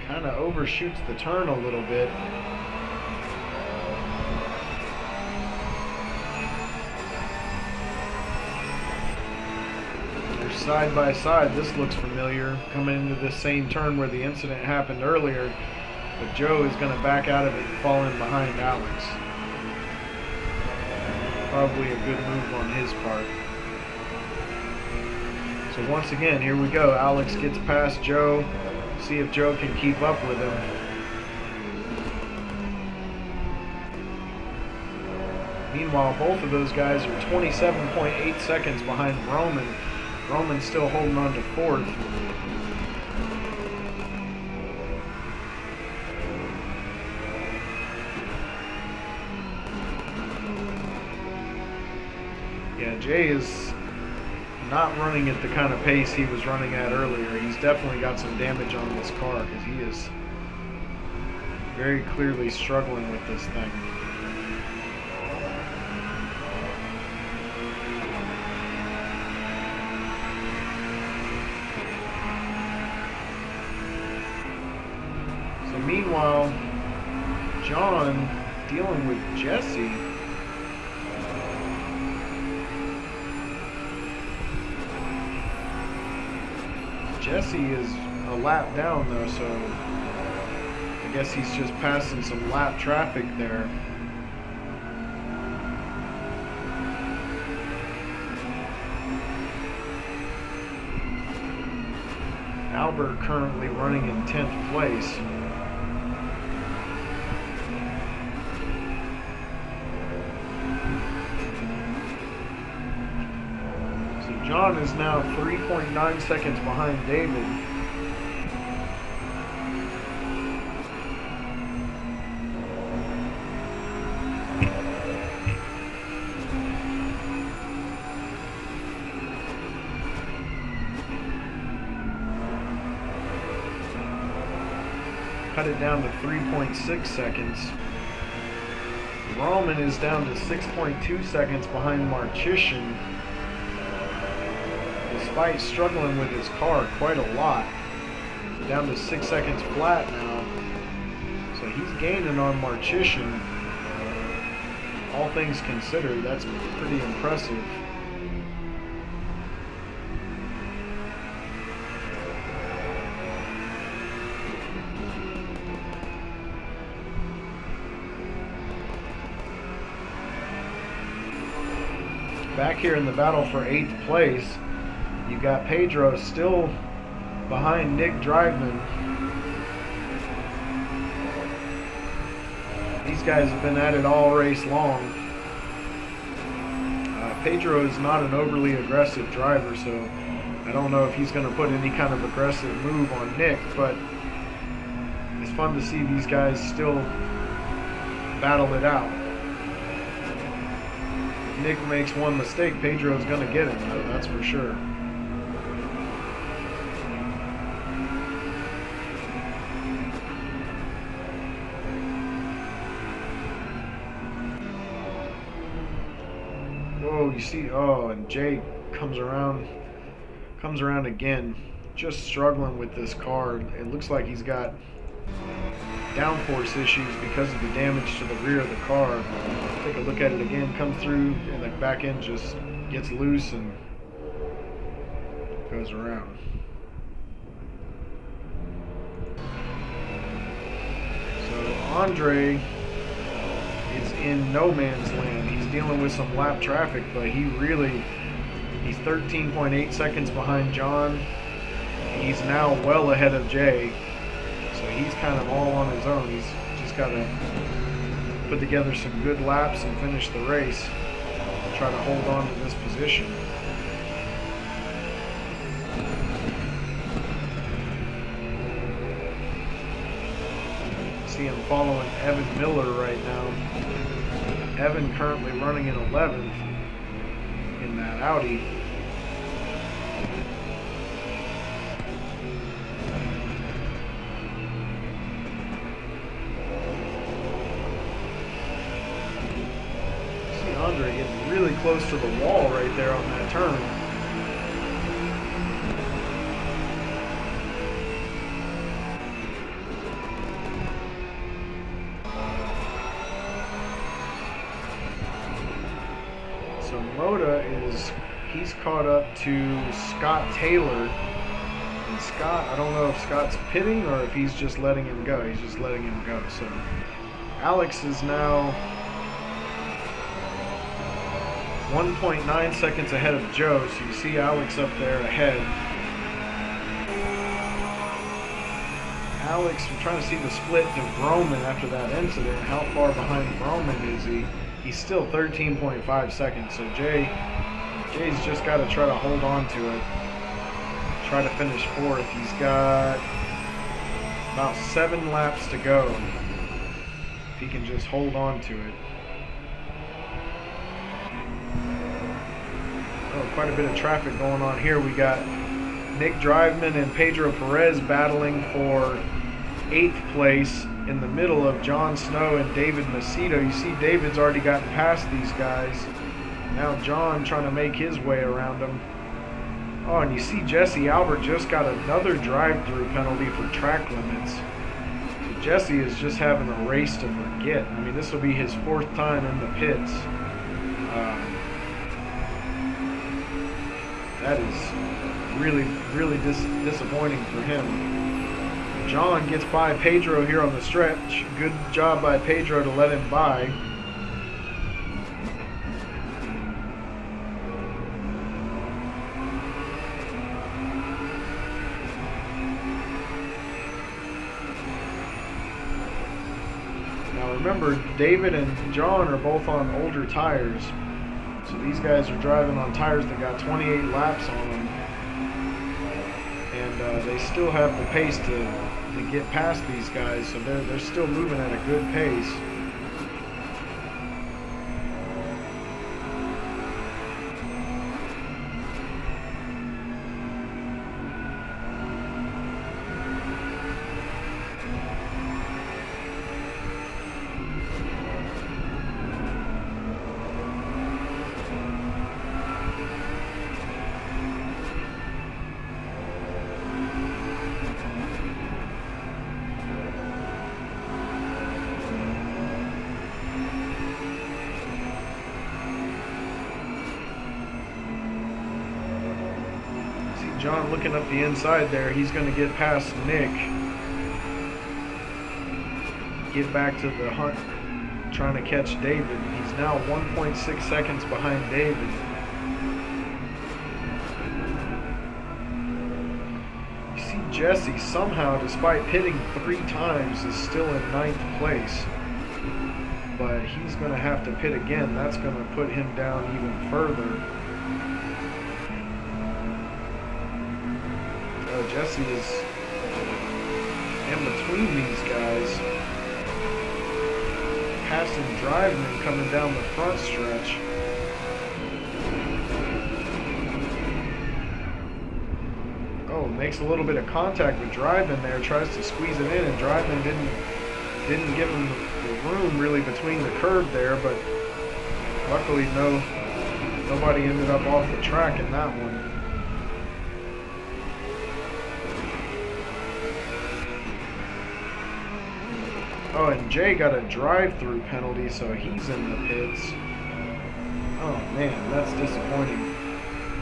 Speaker 1: Kind of overshoots the turn a little bit. side by side. This looks familiar, coming into this same turn where the incident happened earlier. But Joe is going to back out of it and fall in behind Alex. Probably a good move on his part. So once again, here we go. Alex gets past Joe. See if Joe can keep up with him. Meanwhile, both of those guys are 27.8 seconds behind Roman. Roman's still holding on to fourth. Yeah, Jay is not running at the kind of pace he was running at earlier. He's definitely got some damage on this car because he is very clearly struggling with this thing. So meanwhile, John dealing with Jesse. Jesse is a lap down though, so I guess he's just passing some lap traffic there. Albert currently running in 10th place. So John is now 3.9 seconds behind David. Cut it down to 3.6 seconds. Roman is down to 6.2 seconds behind Marchician, despite struggling with his car quite a lot. Down to 6 seconds flat now. So he's gaining on Marchician. All things considered, that's pretty impressive. Back here in the battle for 8th place, you've got Pedro still behind Nick Driveman. These guys have been at it all race long. Pedro is not an overly aggressive driver, so I don't know if he's going to put any kind of aggressive move on Nick, but it's fun to see these guys still battle it out. Nick makes one mistake, Pedro's going to get him, though, that's for sure. Whoa, you see, oh, and Jay comes around again, just struggling with this car. It looks like he's got downforce issues because of the damage to the rear of the car. Take a look at it again, come through, and the back end just gets loose and goes around. So Andre is in no man's land. He's dealing with some lap traffic, but he's 13.8 seconds behind John. He's now well ahead of Jay. So he's kind of all on his own. He's just got to put together some good laps and finish the race. Try to hold on to this position. See him following Evan Miller right now. Evan currently running in 11th in that Audi. Andre getting really close to the wall right there on that turn. So Moda is He's caught up to Scott Taylor. And Scott, I don't know if Scott's pitting or if he's just letting him go. He's just letting him go. So Alex is now 1.9 seconds ahead of Joe. So you see Alex up there ahead. Alex, I'm trying to see the split to Vroman after that incident. How far behind Vroman is he? He's still 13.5 seconds. So Jay's just got to try to hold on to it. Try to finish fourth. He's got about 7 laps to go. If he can just hold on to it. Oh, quite a bit of traffic going on here. We got Nick Driveman and Pedro Perez battling for 8th place in the middle of John Snow and David Macedo. You see David's already gotten past these guys. Now John trying to make his way around them. Oh, and you see Jesse Albert just got another drive-through penalty for track limits. So Jesse is just having a race to forget. I mean, this will be his 4th time in the pits. That is really, really disappointing for him. John gets by Pedro here on the stretch. Good job by Pedro to let him by. Remember, David and John are both on older tires. So these guys are driving on tires that got 28 laps on them. And they still have the pace to get past these guys. So they're still moving at a good pace. John looking up the inside there. He's going to get past Nick. Get back to the hunt, trying to catch David. He's now 1.6 seconds behind David. You see Jesse somehow, despite pitting 3 times, is still in 9th place. But he's going to have to pit again. That's going to put him down even further. Jesse is in between these guys. Passing Driveman coming down the front stretch. Oh, makes a little bit of contact with Driveman there. Tries to squeeze it in, and Driveman didn't give him the room really between the curb there. But luckily, nobody ended up off the track in that one. Oh, and Jay got a drive-through penalty, so he's in the pits. Oh, man, that's disappointing.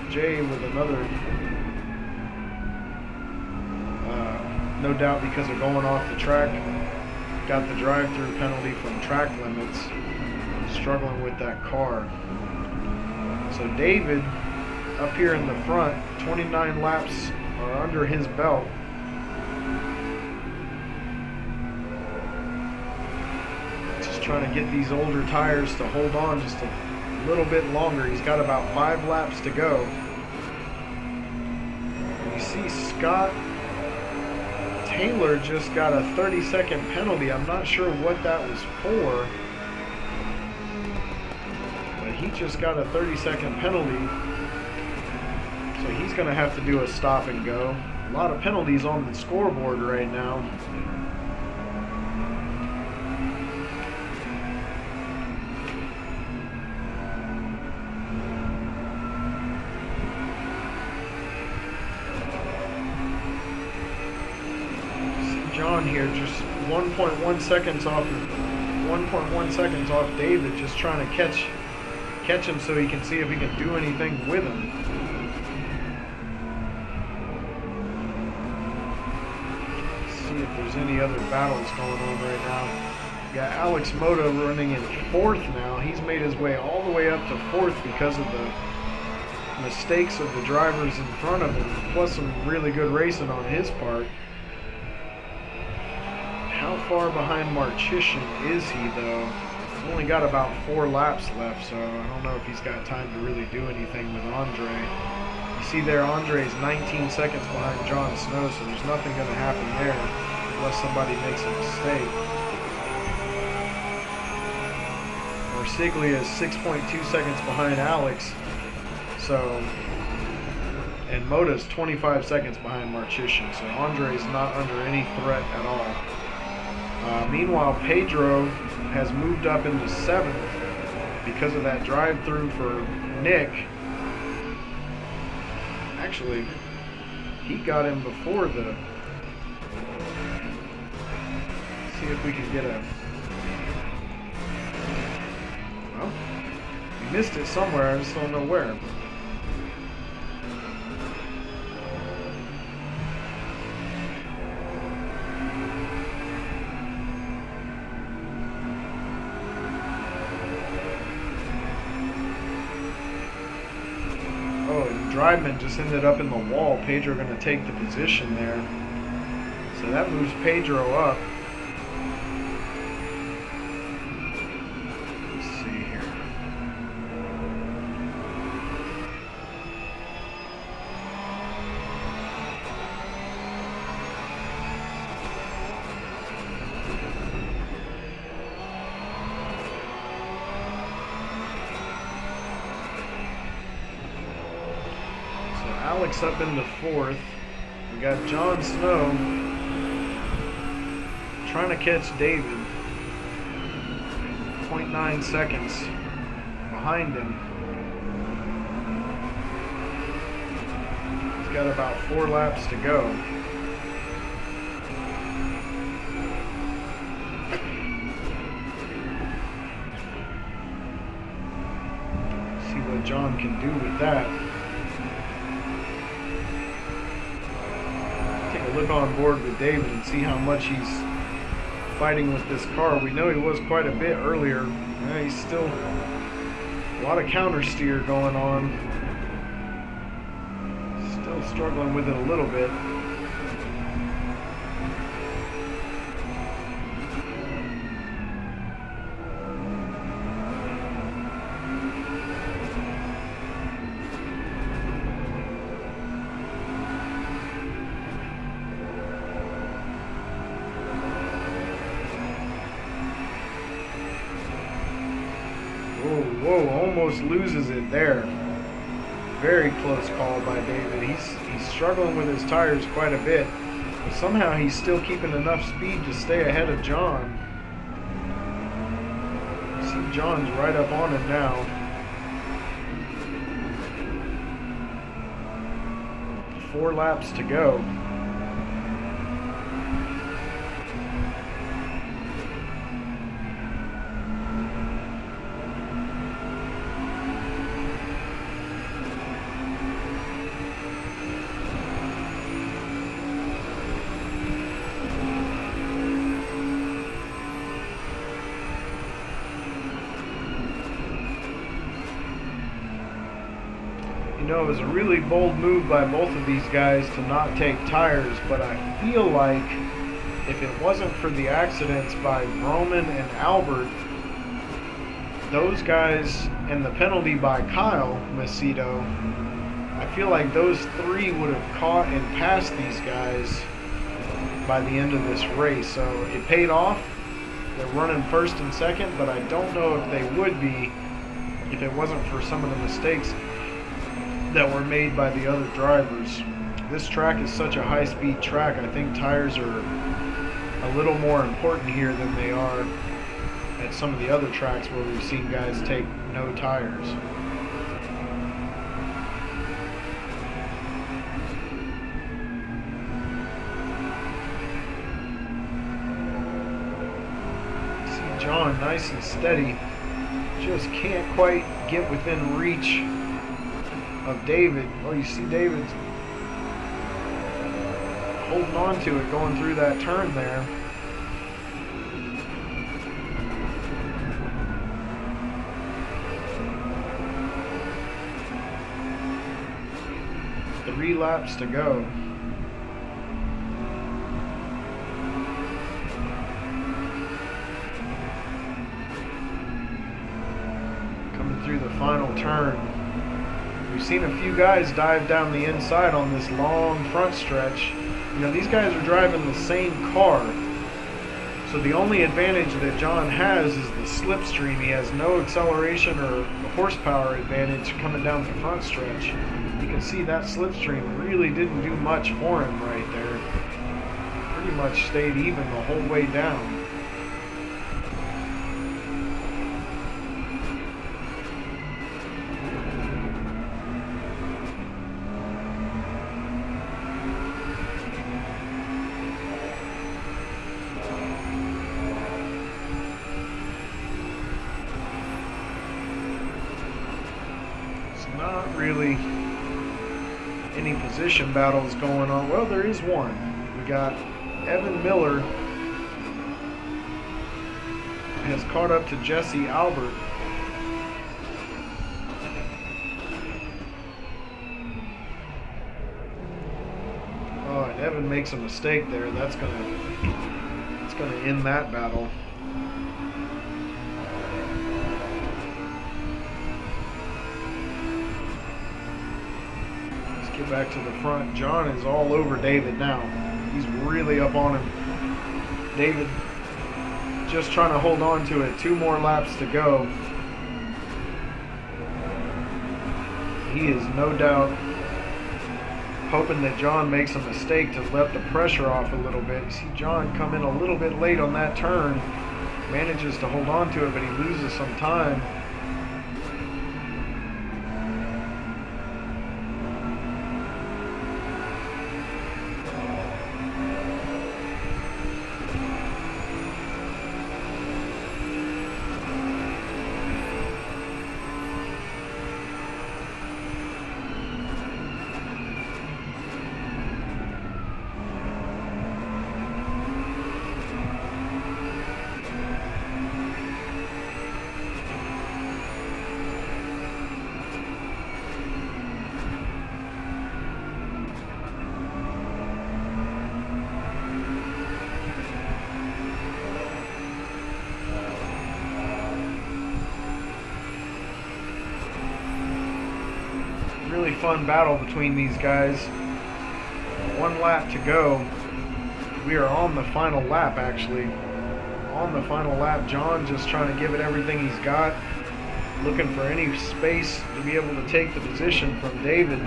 Speaker 1: Jay with another, no doubt because of going off the track, got the drive-through penalty from track limits, struggling with that car. So David, up here in the front, 29 laps are under his belt. Trying to get these older tires to hold on just a little bit longer. He's got about 5 laps to go. And you see Scott Taylor just got a 30-second penalty. I'm not sure what that was for, but he just got a 30-second penalty. So he's going to have to do a stop and go. A lot of penalties on the scoreboard right now. John here just 1.1 seconds off David, just trying to catch catch him so he can see if he can do anything with him. Let's see if there's any other battles going on right now. We got Alex Moda running in 4th now. He's made his way all the way up to 4th because of the mistakes of the drivers in front of him, plus some really good racing on his part. How far behind Marchician is he, though? He's only got about 4 laps left, so I don't know if he's got time to really do anything with Andre. You see there, Andre's 19 seconds behind Jon Snow, so there's nothing going to happen there unless somebody makes a mistake. Marsiglia is 6.2 seconds behind Alex, so, and Moda's 25 seconds behind Marchician, so Andre's not under any threat at all. Meanwhile, Pedro has moved up into 7th because of that drive-through for Nick. Actually, he got him before the... Let's see if we can get a... Well, he missed it somewhere, I just don't know where. Driveman just ended up in the wall. Pedro going to take the position there. So that moves Pedro up. Let's see here. Alex up into 4th. We got Jon Snow trying to catch David. 0.9 seconds behind him. He's got about 4 laps to go. See what John can do with that. Look on board with David and see how much he's fighting with this car. We know he was quite a bit earlier. He's still a lot of counter steer going on. Still struggling with it a little bit. Whoa, almost loses it there. Very close call by David. He's struggling with his tires quite a bit, but somehow he's still keeping enough speed to stay ahead of John. See, John's right up on him now. 4 laps to go. You know, it was a really bold move by both of these guys to not take tires, but I feel like if it wasn't for the accidents by Roman and Albert, those guys, and the penalty by Kyle Macedo, I feel like those 3 would have caught and passed these guys by the end of this race. So it paid off. They're running 1st and 2nd, but I don't know if they would be if it wasn't for some of the mistakes that were made by the other drivers. This track is such a high-speed track. I think tires are a little more important here than they are at some of the other tracks where we've seen guys take no tires. See John nice and steady just can't quite get within reach of David. Oh, you see David's holding on to it going through that turn there. Three laps to go. Coming through the final turn. We've seen a few guys dive down the inside on this long front stretch. You know, these guys are driving the same car. So the only advantage that John has is the slipstream. He has no acceleration or horsepower advantage coming down the front stretch. You can see that slipstream really didn't do much for him right there. Pretty much stayed even the whole way down. Not really any position battles going on. Well, there is one. We got Evan Miller has caught up to Jesse Albert. Oh, and Evan makes a mistake there. That's gonna end that battle. Get back to the front. John is all over David now. He's really up on him. David just trying to hold on to it. 2 more laps to go. He is no doubt hoping that John makes a mistake to let the pressure off a little bit. You see John come in a little bit late on that turn. Manages to hold on to it, but he loses some time. Really fun battle between these guys. 1 lap to go. We are on the final lap, actually. On the final lap. John just trying to give it everything he's got. Looking for any space to be able to take the position from David.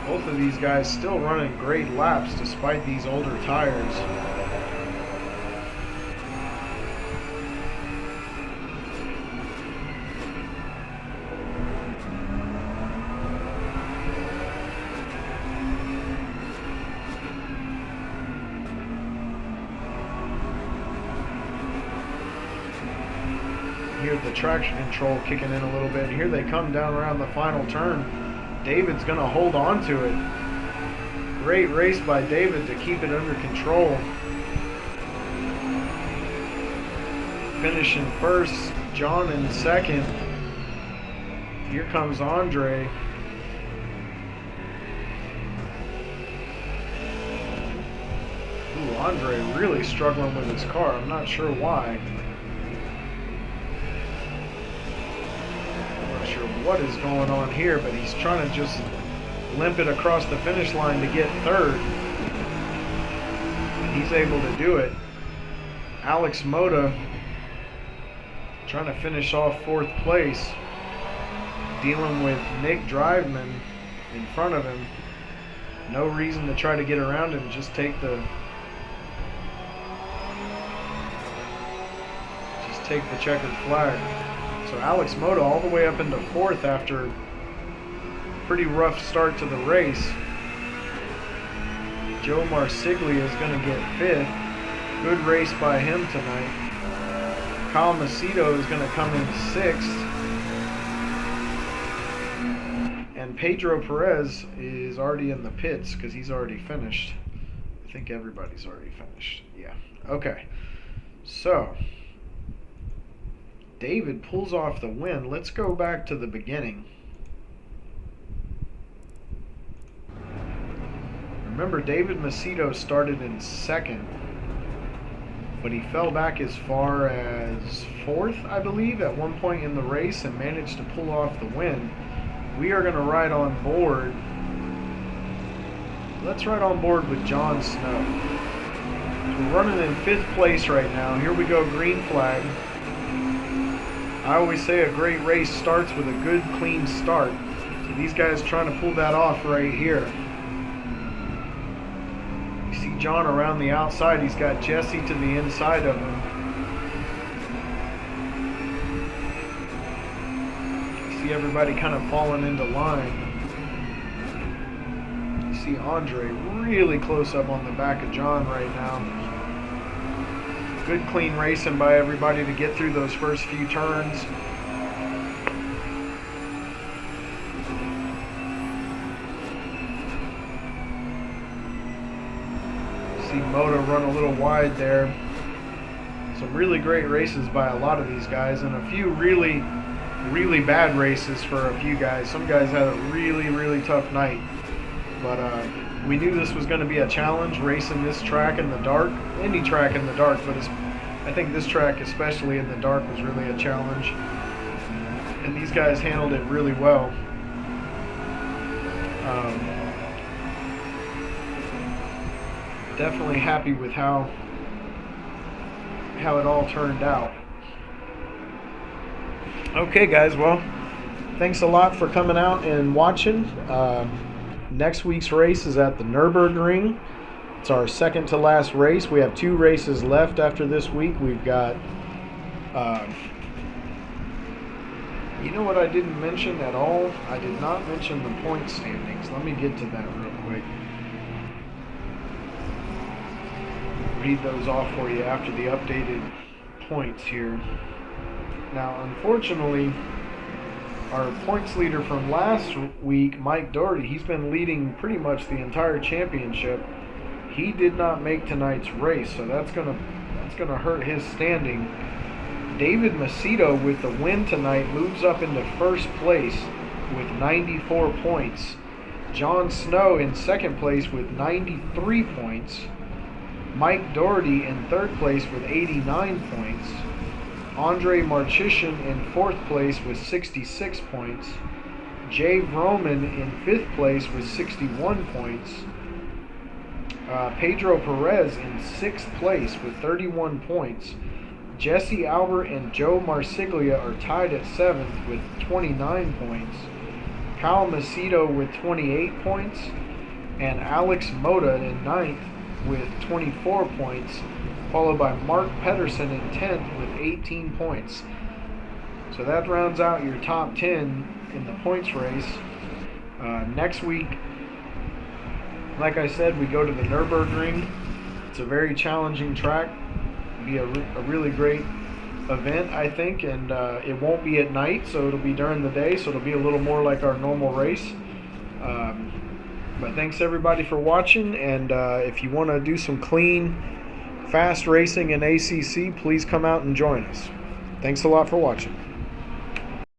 Speaker 1: Both of these guys still running great laps despite these older tires. Hear the traction control kicking in a little bit. Here they come down around the final turn. David's going to hold on to it. Great race by David to keep it under control. Finishing first, John in second. Here comes Andre. Ooh, Andre really struggling with his car. I'm not sure why. What is going on here, but he's trying to just limp it across the finish line to get third. And he's able to do it. Alex Moda trying to finish off 4th place, dealing with Nick Driveman in front of him. No reason to try to get around him, just take take the checkered flag. So Alex Moda all the way up into 4th after a pretty rough start to the race. Joe Marsiglia is going to get 5th. Good race by him tonight. Kyle Macedo is going to come in 6th. And Pedro Perez is already in the pits because he's already finished. I think everybody's already finished. Yeah. Okay. So, David pulls off the win. Let's go back to the beginning. Remember, David Macedo started in 2nd, but he fell back as far as 4th, I believe, at one point in the race and managed to pull off the win. We are going to ride on board. Let's ride on board with Jon Snow. So we're running in 5th place right now. Here we go, green flag. I always say a great race starts with a good, clean start. So these guys trying to pull that off right here. You see John around the outside. He's got Jesse to the inside of him. You see everybody kind of falling into line. You see Andre really close up on the back of John right now. Good clean racing by everybody to get through those first few turns. See Moto run a little wide there. Some really great races by a lot of these guys, and a few really bad races for a few guys. Some guys had a really tough night. But we knew this was going to be a challenge, racing this track in the dark. Any track in the dark, but I think this track, especially in the dark, was really a challenge. And these guys handled it really well. Definitely happy with how it all turned out. Okay, guys, well, thanks a lot for coming out and watching. Next week's race is at the Nürburgring. It's our second to last race. We have 2 races left after this week. We've got, you know what I didn't mention at all? I did not mention the point standings. Let me get to that real quick. Read those off for you after the updated points here. Now, unfortunately, our points leader from last week, Mike Doherty, he's been leading pretty much the entire championship. He did not make tonight's race, so that's gonna hurt his standing. David Macedo, with the win tonight, moves up into 1st place with 94 points. Jon Snow in 2nd place with 93 points. Mike Doherty in 3rd place with 89 points. Andre Marchishin in 4th place with 66 points. Jay Vroman in 5th place with 61 points. Pedro Perez in 6th place with 31 points. Jesse Albert and Joe Marsiglia are tied at 7th with 29 points. Kyle Macedo with 28 points. And Alex Moda in 9th with 24 points, followed by Mark Pedersen in 10th with 18 points. So that rounds out your top 10 in the points race. Next week, like I said, we go to the Nürburgring. It's a very challenging track. It'll be a really great event, I think, and it won't be at night, so it'll be during the day, so it'll be a little more like our normal race. But thanks everybody for watching, and if you want to do some clean, fast racing in ACC, please come out and join us. Thanks a lot for watching.